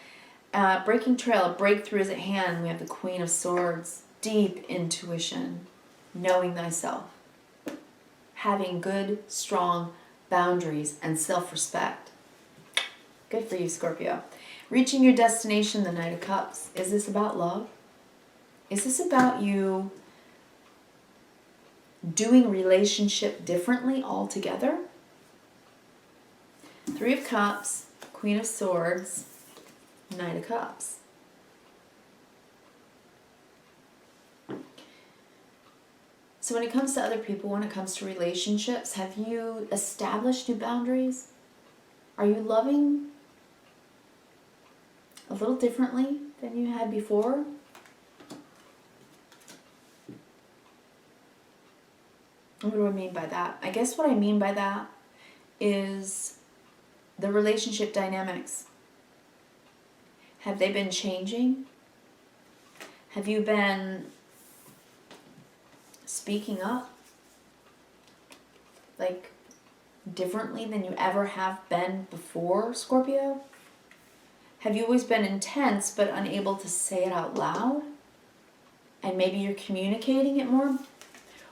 Breaking trail, breakthrough is at hand. We have the Queen of Swords. Deep intuition, knowing thyself, having good, strong boundaries and self-respect. Good for you, Scorpio. Reaching your destination, the Knight of Cups. Is this about love? Is this about you doing relationship differently altogether? 3 of Cups, Queen of Swords, Knight of Cups. So when it comes to other people, when it comes to relationships, have you established new boundaries? Are you loving a little differently than you had before? What do I mean by that? I guess what I mean by that is the relationship dynamics. Have they been changing? Have you been speaking up like differently than you ever have been before, Scorpio? Have you always been intense but unable to say it out loud? And maybe you're communicating it more?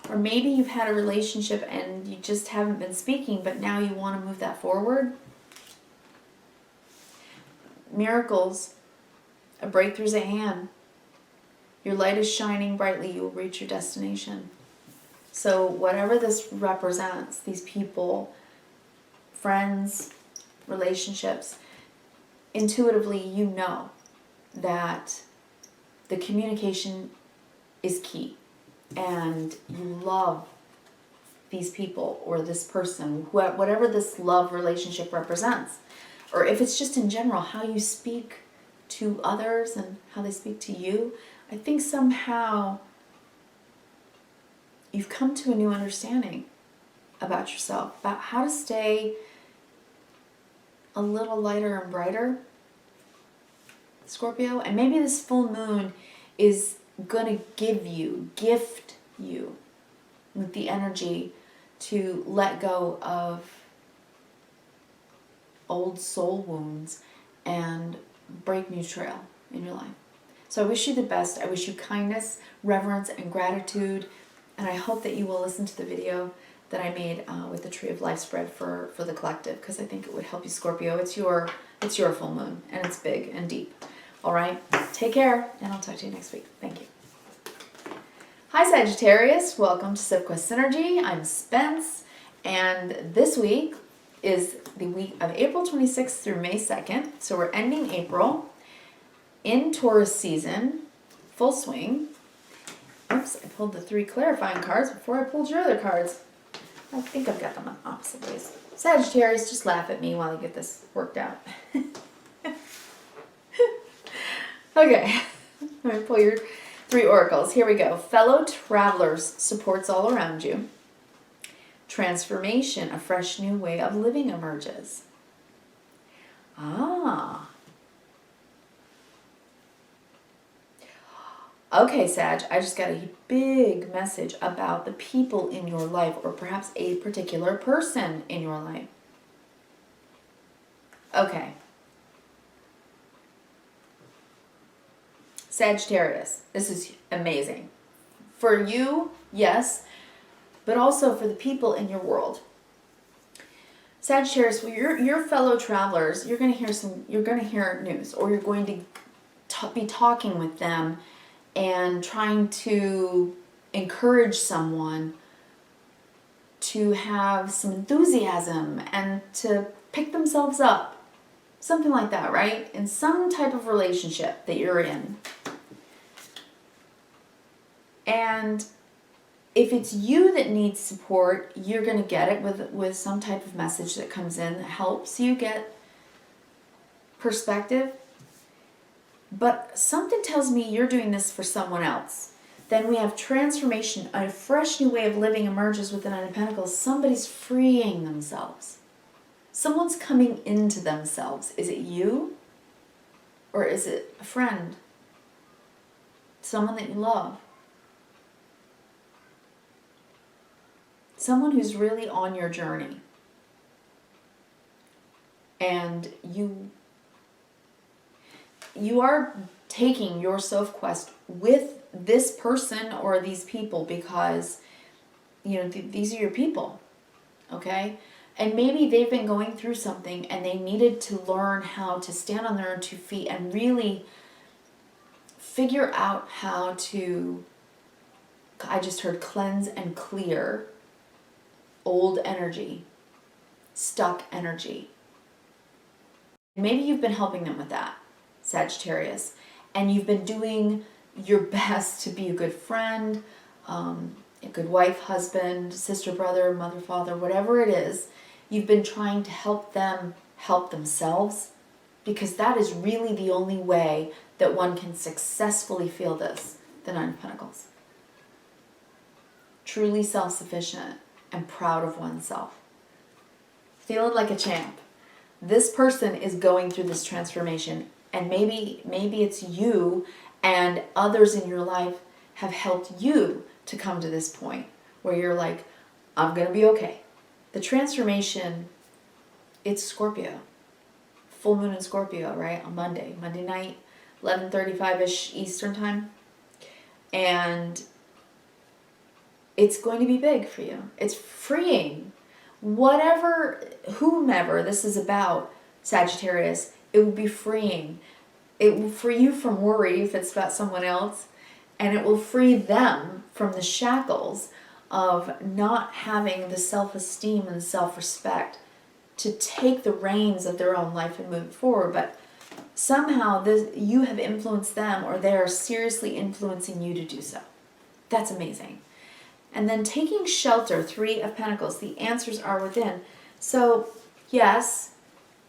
Or maybe you've had a relationship and you just haven't been speaking, but now you want to move that forward? Miracles, a breakthrough's at hand. Your light is shining brightly. You will reach your destination. So whatever this represents, these people, friends, relationships, intuitively you know that the communication is key. And you love these people or this person, whatever this love relationship represents. Or if it's just in general, how you speak to others and how they speak to you. I think somehow you've come to a new understanding about yourself, about how to stay a little lighter and brighter, Scorpio. And maybe this full moon is going to gift you with the energy to let go of old soul wounds and break new trail in your life. So I wish you the best. I wish you kindness, reverence, and gratitude. And I hope that you will listen to the video that I made with the Tree of Life spread for the collective, because I think it would help you, Scorpio. It's your full moon, and it's big and deep. All right? Take care, and I'll talk to you next week. Thank you. Hi, Sagittarius. Welcome to Sophquest Synergy. I'm Spence, and this week is the week of April 26th through May 2nd. So we're ending April in Taurus season, full swing. Oops, I pulled the 3 clarifying cards before I pulled your other cards. I think I've got them on opposite ways. Sagittarius, just laugh at me while I get this worked out. Okay, I'm going to pull your 3 oracles. Here we go. Fellow travelers, supports all around you. Transformation, a fresh new way of living emerges. Ah. Okay, Sag, I just got a big message about the people in your life, or perhaps a particular person in your life. Okay. Sagittarius, this is amazing. For you, yes, but also for the people in your world. Sagittarius, well, your fellow travelers, you're going to hear news, or you're going to be talking with them and trying to encourage someone to have some enthusiasm and to pick themselves up Something like that, right? In some type of relationship that you're in. And if it's you that needs support, you're going to get it with some type of message that comes in that helps you get perspective. But something tells me you're doing this for someone else. Then we have transformation. A fresh new way of living emerges with the Nine of Pentacles. Somebody's freeing themselves. Someone's coming into themselves. Is it you? Or is it a friend? Someone that you love? Someone who's really on your journey. And you are taking your Sophquest with this person or these people because, you know, these are your people, okay? And maybe they've been going through something and they needed to learn how to stand on their own 2 feet and really figure out how to, I just heard, cleanse and clear old energy, stuck energy. Maybe you've been helping them with that, Sagittarius, and you've been doing your best to be a good friend, a good wife, husband, sister, brother, mother, father, whatever it is. You've been trying to help them help themselves, because that is really the only way that one can successfully feel this, the Nine of Pentacles. Truly self-sufficient and proud of oneself. Feeling like a champ. This person is going through this transformation, and maybe it's you and others in your life have helped you to come to this point where you're like, I'm going to be okay. The transformation, it's Scorpio. Full moon in Scorpio, right? On Monday night, 11:35-ish Eastern time. And it's going to be big for you. It's freeing. Whomever this is about, Sagittarius, it will be freeing. It will free you from worry if it's about someone else, and it will free them from the shackles of not having the self-esteem and self-respect to take the reins of their own life and move forward. But somehow you have influenced them, or they are seriously influencing you to do so. That's amazing. And then taking shelter, 3 of Pentacles, the answers are within. So, yes,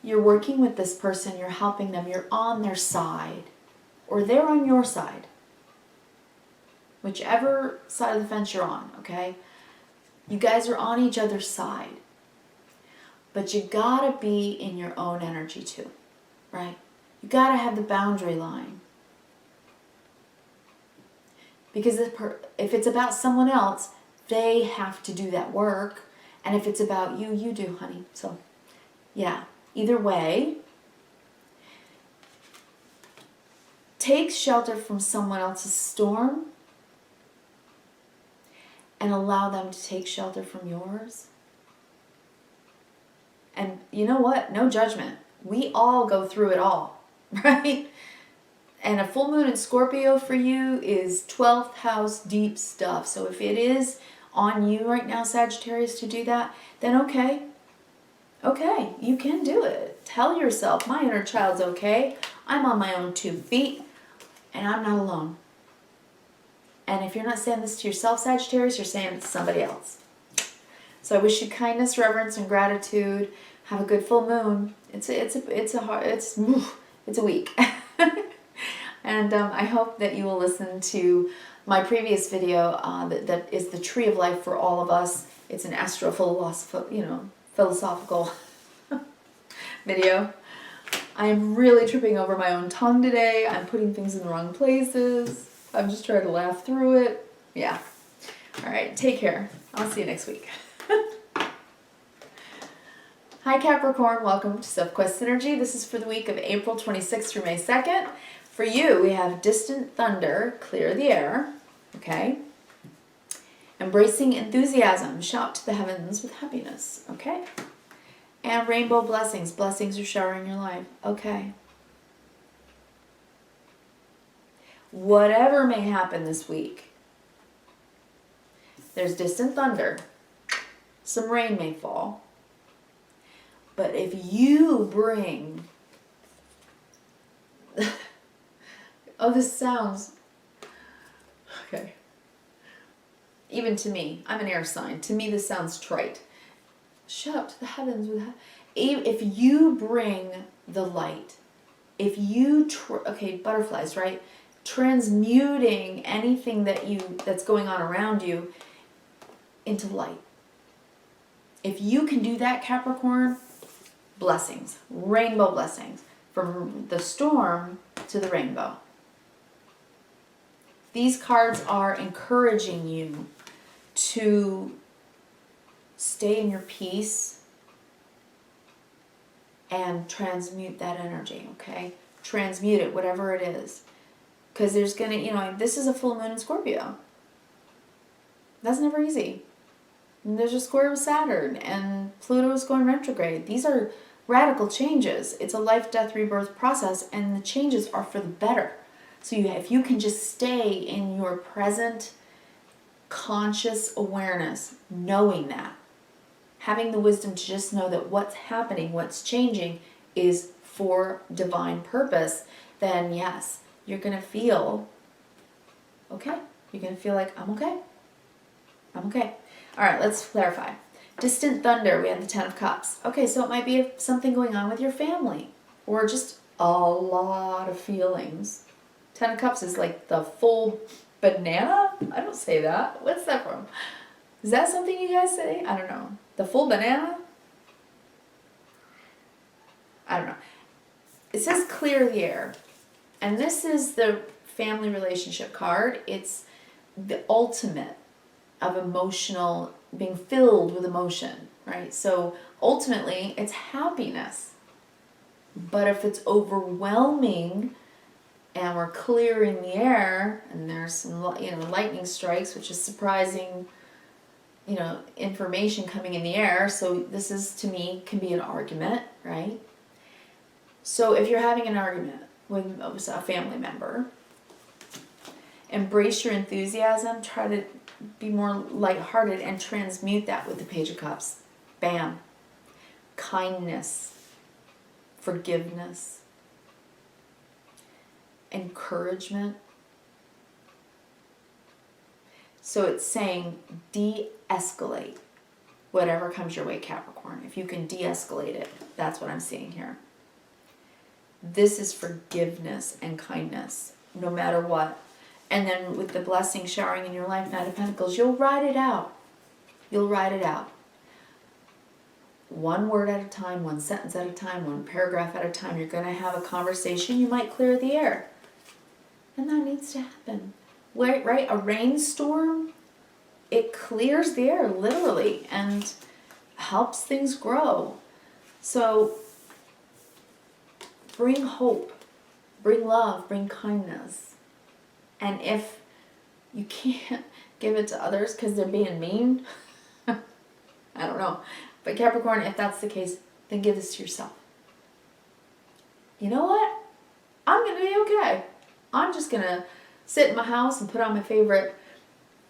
you're working with this person, you're helping them, you're on their side, or they're on your side. Whichever side of the fence you're on, okay? You guys are on each other's side. But you gotta be in your own energy too, right? You gotta have the boundary line. Because if it's about someone else, they have to do that work. And if it's about you, you do, honey. So, yeah. Either way, take shelter from someone else's storm and allow them to take shelter from yours. And you know what? No judgment. We all go through it all, right? And a full moon in Scorpio for you is 12th house deep stuff. So if it is on you right now, Sagittarius, to do that, then okay. Okay, you can do it. Tell yourself, my inner child's okay. I'm on my own 2 feet, and I'm not alone. And if you're not saying this to yourself, Sagittarius, you're saying it to somebody else. So I wish you kindness, reverence, and gratitude. Have a good full moon. It's a week. And I hope that you will listen to my previous video that is the tree of life for all of us. It's an philosophical video. I am really tripping over my own tongue today. I'm putting things in the wrong places. I'm just trying to laugh through it. Yeah. All right. Take care. I'll see you next week. Hi Capricorn. Welcome to Sophquest Synergy. This is for the week of April 26th through May 2nd. For you, we have distant thunder, clear the air. Okay. Embracing enthusiasm, shout to the heavens with happiness. Okay. And rainbow blessings. Blessings are showering your life. Okay. Whatever may happen this week, there's distant thunder. Some rain may fall. But if you bring Oh, this sounds... Okay. Even to me, I'm an air sign. To me, this sounds trite. Shut up to the heavens with... If you bring the light, if you... Okay, butterflies, right? Transmuting anything that's going on around you into light. If you can do that, Capricorn, blessings, rainbow blessings, from the storm to the rainbow. These cards are encouraging you to stay in your peace and transmute that energy, okay? Transmute it, whatever it is. Because there's going to, this is a full moon in Scorpio. That's never easy. And there's a square with Saturn, and Pluto is going retrograde. These are radical changes. It's a life, death, rebirth process, and the changes are for the better. So if you can just stay in your present conscious awareness, knowing that, having the wisdom to just know that what's happening, what's changing is for divine purpose, then yes, you're going to feel okay. You're going to feel like, I'm okay. I'm okay. All right, let's clarify. Distant thunder, we have the 10 of Cups. Okay, so it might be something going on with your family or just a lot of feelings. 10 of Cups is like the full banana? I don't say that. What's that from? Is that something you guys say? I don't know. The full banana? I don't know. It says clear the air. And this is the family relationship card. It's the ultimate of emotional, being filled with emotion, right? So ultimately, it's happiness. But if it's overwhelming and we're clearing the air and there's some, lightning strikes, which is surprising, information coming in the air. So this is, to me, can be an argument, right? So if you're having an argument with a family member, embrace your enthusiasm, try to be more lighthearted and transmute that with the Page of Cups. Bam. Kindness, forgiveness, encouragement. So it's saying de-escalate whatever comes your way, Capricorn. If you can de-escalate it, that's what I'm seeing here. This is forgiveness and kindness, no matter what. And then with the blessing showering in your life, Knight of Pentacles, you'll ride it out. You'll ride it out. One word at a time, one sentence at a time, one paragraph at a time. You're going to have a conversation. You might clear the air. And that needs to happen. Right? A rainstorm, it clears the air, literally, and helps things grow. So bring hope, bring love, bring kindness. And if you can't give it to others because they're being mean, I don't know. But Capricorn, if that's the case, then give this to yourself. You know what? I'm going to be okay. I'm just going to sit in my house and put on my favorite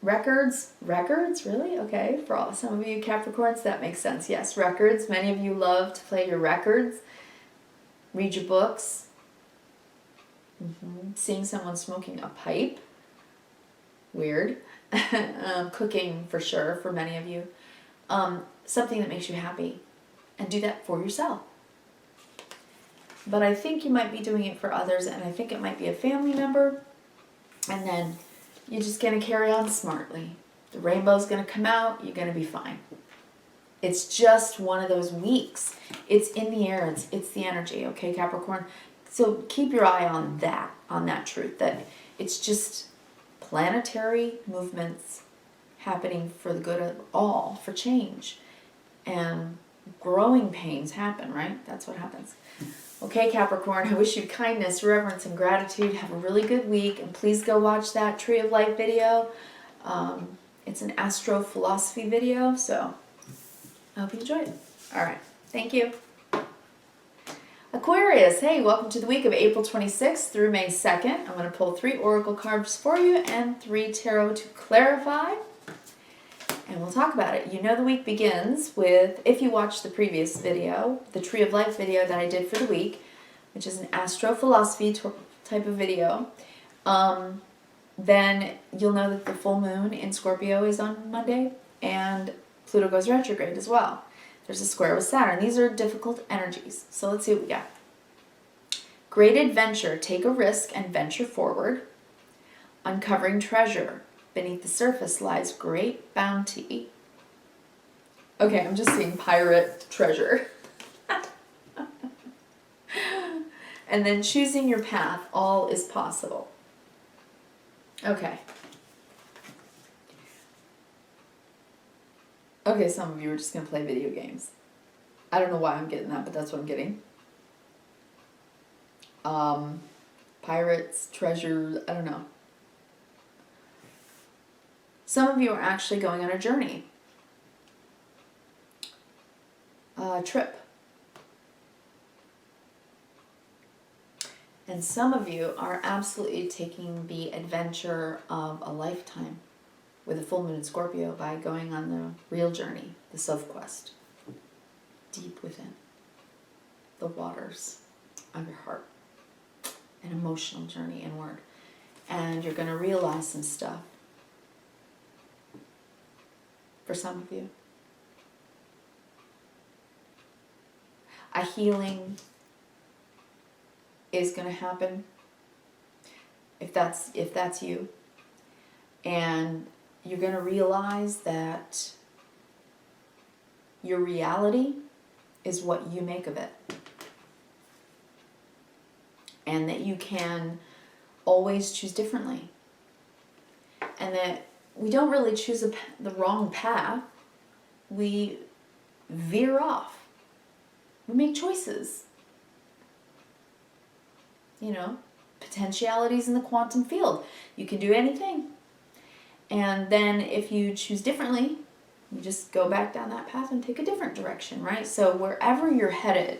records. Records? Really? Okay. For some of you Capricorns, that makes sense. Yes, records. Many of you love to play your records. Read your books. Seeing someone smoking a pipe. Weird. Cooking for sure for many of you. Something that makes you happy. And do that for yourself. But I think you might be doing it for others, and I think it might be a family member. And then you're just going to carry on smartly. The rainbow's going to come out. You're going to be fine. It's just one of those weeks. It's in the air. It's the energy, okay, Capricorn? So keep your eye on that truth, that it's just planetary movements happening for the good of all, for change. And growing pains happen, right? That's what happens. Okay, Capricorn, I wish you kindness, reverence, and gratitude. Have a really good week. And please go watch that Tree of Life video. It's an astro philosophy video, so I hope you enjoy it. All right. Thank you. Aquarius, hey, welcome to the week of April 26th through May 2nd. I'm going to pull 3 oracle cards for you and 3 tarot to clarify. And we'll talk about it. You know the week begins with, if you watched the previous video, the Tree of Life video that I did for the week, which is an astro philosophy type of video, Then you'll know that the full moon in Scorpio is on Monday, and Pluto goes retrograde as well. There's a square with Saturn. These are difficult energies. So let's see what we got. Great adventure. Take a risk and venture forward. Uncovering treasure. Beneath the surface lies great bounty. Okay, I'm just seeing pirate treasure. And then choosing your path. All is possible. Okay. Okay, some of you are just going to play video games. I don't know why I'm getting that, but that's what I'm getting. Pirates, treasure, I don't know. Some of you are actually going on a journey. A trip. And some of you are absolutely taking the adventure of a lifetime with a full moon in Scorpio by going on the real journey, the Sophquest, deep within the waters of your heart, an emotional journey inward. And you're going to realize some stuff for some of you. A healing is going to happen if that's you. And you're going to realize that your reality is what you make of it. And that you can always choose differently. And that we don't really choose the wrong path. We veer off. We make choices. You know, potentialities in the quantum field. You can do anything. And then if you choose differently, you just go back down that path and take a different direction, right? So wherever you're headed,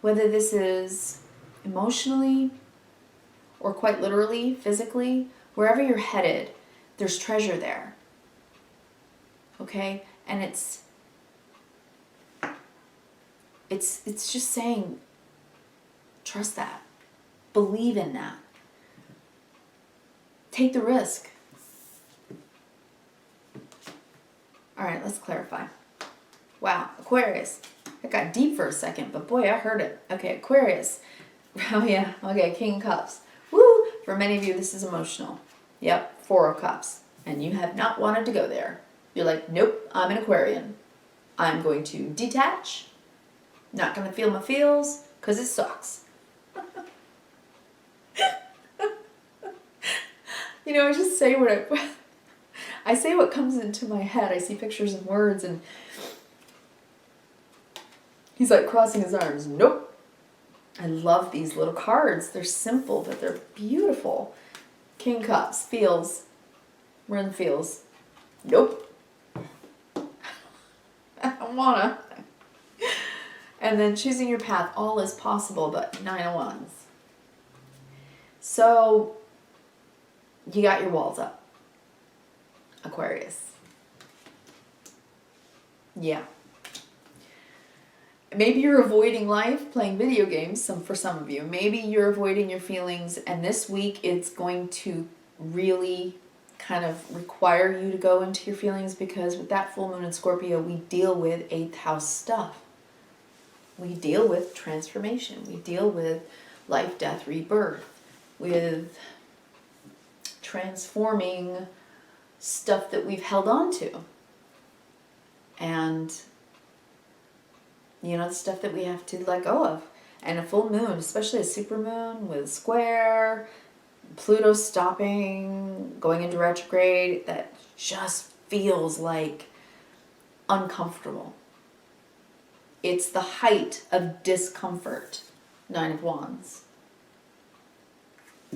whether this is emotionally or quite literally, physically, wherever you're headed, there's treasure there. Okay? And it's just saying, trust that. Believe in that. Take the risk. All right, let's clarify. Wow, Aquarius. It got deep for a second, but boy, I heard it. Okay, Aquarius. Oh yeah, okay, King of Cups. Woo! For many of you, this is emotional. Yep, Four of Cups. And you have not wanted to go there. You're like, nope, I'm an Aquarian. I'm going to detach. Not going to feel my feels, because it sucks. You know, I just say I say what comes into my head. I see pictures and words, and he's like crossing his arms. Nope. I love these little cards. They're simple, but they're beautiful. King Cups, feels. We're in the feels. Nope. I don't wanna. And then choosing your path. All is possible, but 9 of Wands. So you got your walls up, Aquarius. Yeah. Maybe you're avoiding life playing video games, for some of you. Maybe you're avoiding your feelings, and this week it's going to really kind of require you to go into your feelings, because with that full moon in Scorpio, we deal with 8th house stuff. We deal with transformation. We deal with life, death, rebirth, with transforming stuff that we've held on to. And, you know, the stuff that we have to let go of. And a full moon, especially a super moon with a square, Pluto stopping, going into retrograde, that just feels like uncomfortable. It's the height of discomfort, 9 of Wands.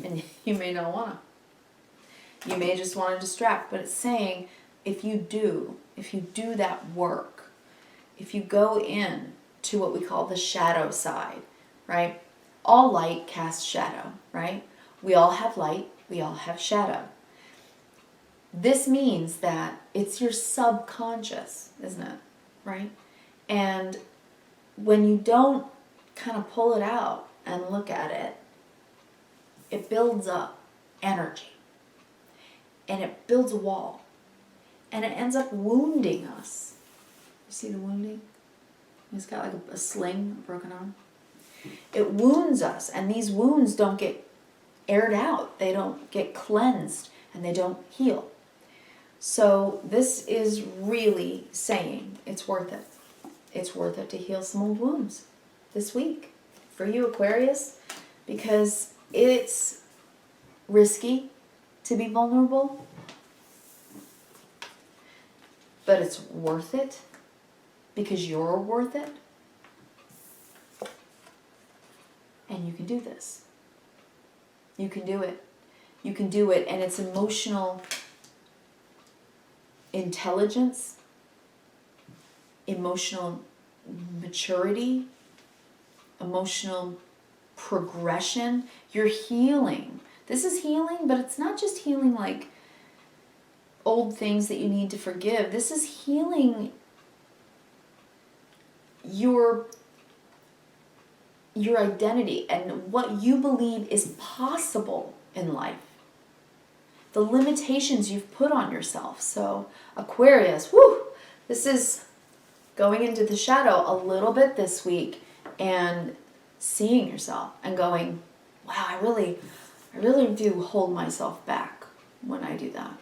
And you may not want to. You may just want to distract, but it's saying if you do that work, if you go in to what we call the shadow side, right? All light casts shadow, right? We all have light, we all have shadow. This means that it's your subconscious, isn't it? Right? And when you don't kind of pull it out and look at it, it builds up energy. And it builds a wall. And it ends up wounding us. You see the wounding? He's got like a sling, a broken arm. It wounds us, and these wounds don't get aired out. They don't get cleansed, and they don't heal. So this is really saying it's worth it. It's worth it to heal some old wounds this week for you, Aquarius, because it's risky to be vulnerable, but it's worth it because you're worth it. And you can do this. You can do it. You can do it, and it's emotional intelligence, emotional maturity, emotional progression. You're healing. This is healing, but it's not just healing like old things that you need to forgive. This is healing your identity and what you believe is possible in life. The limitations you've put on yourself. So Aquarius, this is going into the shadow a little bit this week and seeing yourself and going, wow, I really do hold myself back when I do that.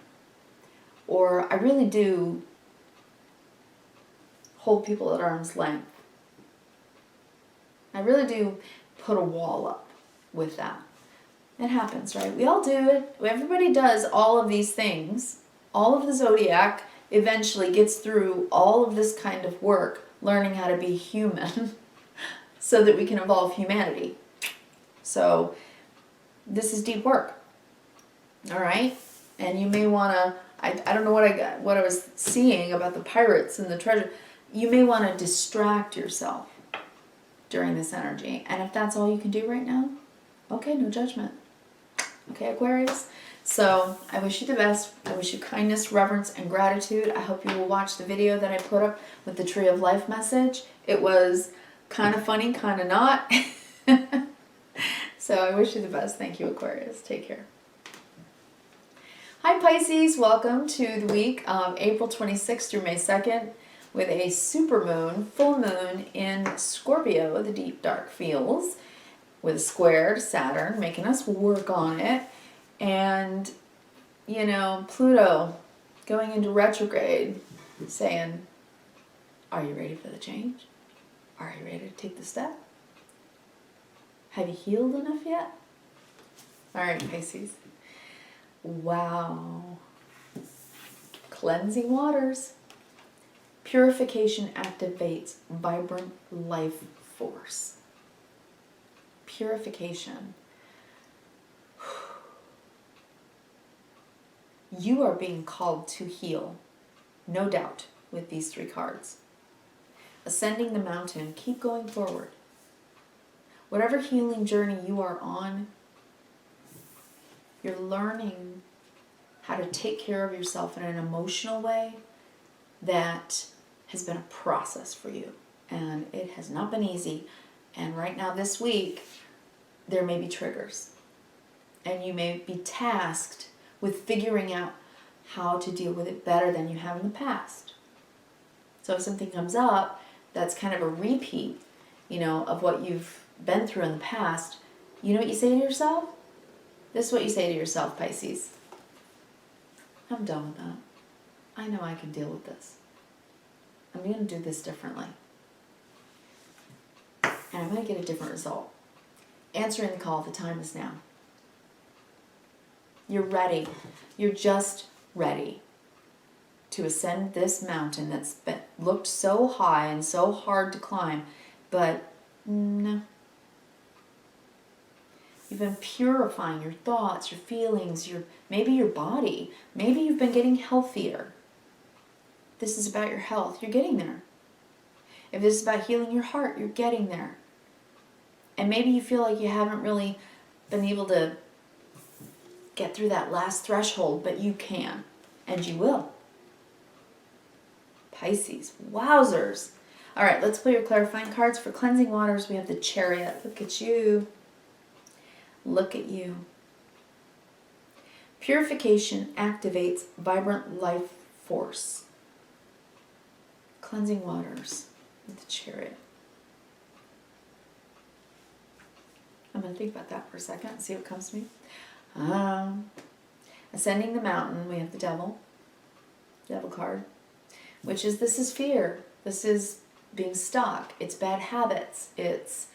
Or I really do hold people at arm's length. I really do put a wall up with that. It happens, right? We all do it. Everybody does all of these things. All of the zodiac eventually gets through all of this kind of work, learning how to be human so that we can evolve humanity. So this is deep work. All right? And you may want to, I don't know what I was seeing about the pirates and the treasure. You may want to distract yourself during this energy. And if that's all you can do right now, okay, no judgment. Okay, Aquarius? So I wish you the best. I wish you kindness, reverence, and gratitude. I hope you will watch the video that I put up with the Tree of Life message. It was kind of funny, kind of not. So I wish you the best. Thank you, Aquarius. Take care. Hi, Pisces. Welcome to the week of April 26th through May 2nd with a supermoon, full moon in Scorpio, the deep dark feels, with a square to Saturn, making us work on it. And, you know, Pluto going into retrograde, saying, are you ready for the change? Are you ready to take the step? Have you healed enough yet? All right, Pisces. Wow. Cleansing waters. Purification activates vibrant life force. Purification. You are being called to heal, no doubt, with these three cards. Ascending the mountain, keep going forward. Whatever healing journey you are on, you're learning how to take care of yourself in an emotional way that has been a process for you. And it has not been easy. And right now, this week, there may be triggers. And you may be tasked with figuring out how to deal with it better than you have in the past. So if something comes up that's kind of a repeat, you know, of what you've been through in the past, you know what you say to yourself? This is what you say to yourself, Pisces. I'm done with that. I know I can deal with this. I'm going to do this differently. And I'm going to get a different result. Answering the call, the time is now. You're ready. You're just ready to ascend this mountain that's looked so high and so hard to climb, but no. You've been purifying your thoughts, your feelings, maybe your body. Maybe you've been getting healthier. This is about your health. You're getting there. If this is about healing your heart, you're getting there. And maybe you feel like you haven't really been able to get through that last threshold, but you can, and you will. Pisces, wowzers. All right, let's pull your clarifying cards. For cleansing waters, we have the Chariot. Look at you. Look at you. Purification activates vibrant life force. Cleansing waters with the Chariot. I'm going to think about that for a second and see what comes to me. Ascending the mountain, we have the Devil card, which is, this is fear. This is being stuck. It's bad habits. It's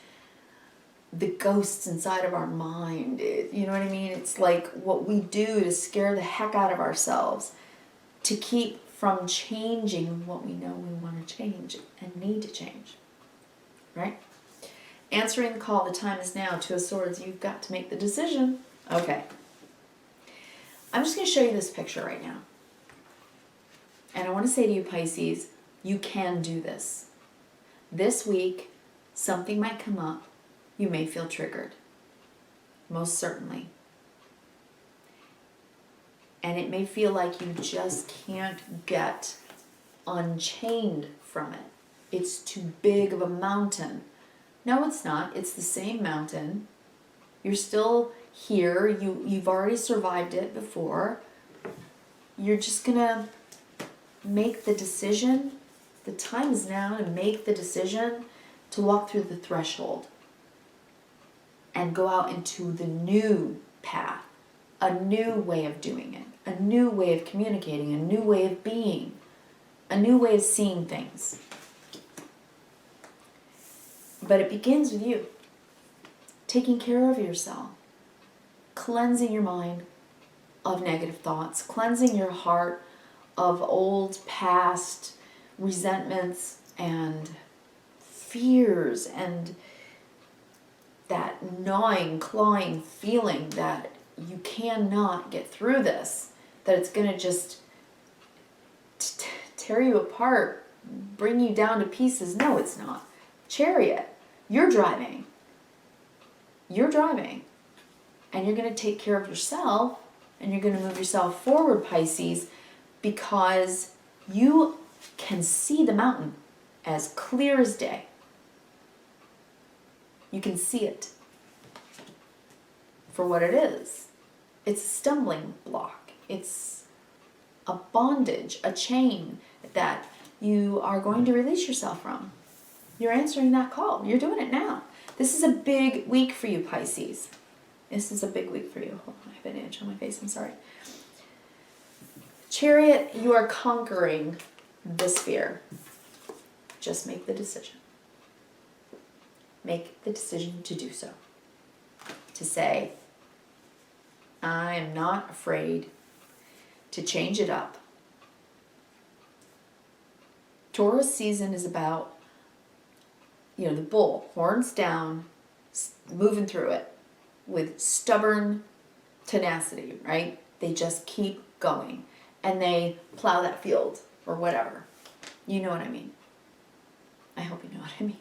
the ghosts inside of our mind. You know what I mean? It's like what we do to scare the heck out of ourselves, to keep from changing what we know we want to change and need to change. Right? Answering the call, the time is now. Two of Swords, you've got to make the decision. Okay. I'm just going to show you this picture right now. And I want to say to you, Pisces, you can do this. This week, something might come up. You may feel triggered. Most certainly. And it may feel like you just can't get unchained from it. It's too big of a mountain. No, it's not. It's the same mountain. You're still here. You've already survived it before. You're just going to make the decision. The time is now to make the decision to walk through the threshold and go out into the new path, a new way of doing it, a new way of communicating, a new way of being, a new way of seeing things. But it begins with you, taking care of yourself, cleansing your mind of negative thoughts, cleansing your heart of old past resentments and fears and that gnawing, clawing feeling that you cannot get through this, that it's going to just tear you apart, bring you down to pieces. No, it's not. Chariot, you're driving. You're driving. And you're going to take care of yourself, and you're going to move yourself forward, Pisces, because you can see the mountain as clear as day. You can see it for what it is. It's a stumbling block. It's a bondage, a chain that you are going to release yourself from. You're answering that call. You're doing it now. This is a big week for you, Pisces. This is a big week for you. Hold on, I have an itch on my face. I'm sorry. Chariot, you are conquering this fear. Just make the decision. Make the decision to do so. To say, I am not afraid to change it up. Taurus season is about, the bull, horns down, moving through it with stubborn tenacity, right? They just keep going and they plow that field or whatever. You know what I mean. I hope you know what I mean.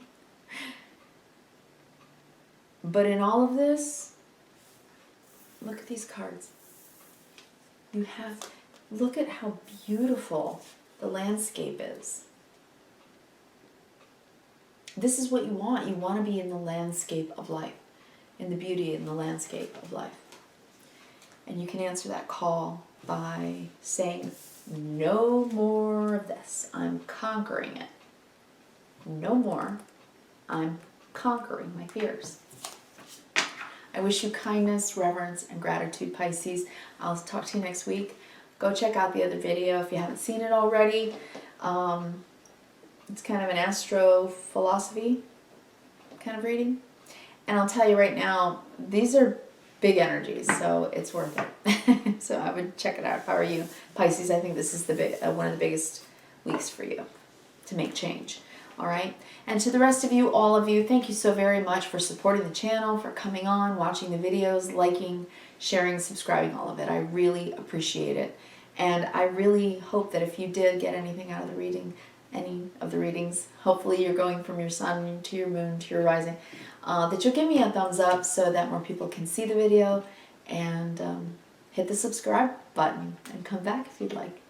But in all of this, look at these cards. Look at how beautiful the landscape is. This is what you want. You want to be in the landscape of life, in the beauty in the landscape of life. And you can answer that call by saying, no more of this. I'm conquering it. No more. I'm conquering my fears. I wish you kindness, reverence, and gratitude, Pisces. I'll talk to you next week. Go check out the other video if you haven't seen it already. It's kind of an astro philosophy kind of reading. And I'll tell you right now, these are big energies, so it's worth it. So I would check it out if I were you. Pisces, I think this is one of the biggest weeks for you to make change. All right. And to the rest of you, all of you, thank you so very much for supporting the channel, for coming on, watching the videos, liking, sharing, subscribing, all of it. I really appreciate it. And I really hope that if you did get anything out of the reading, any of the readings, hopefully you're going from your sun to your moon to your rising, that you'll give me a thumbs up so that more people can see the video, and hit the subscribe button and come back if you'd like.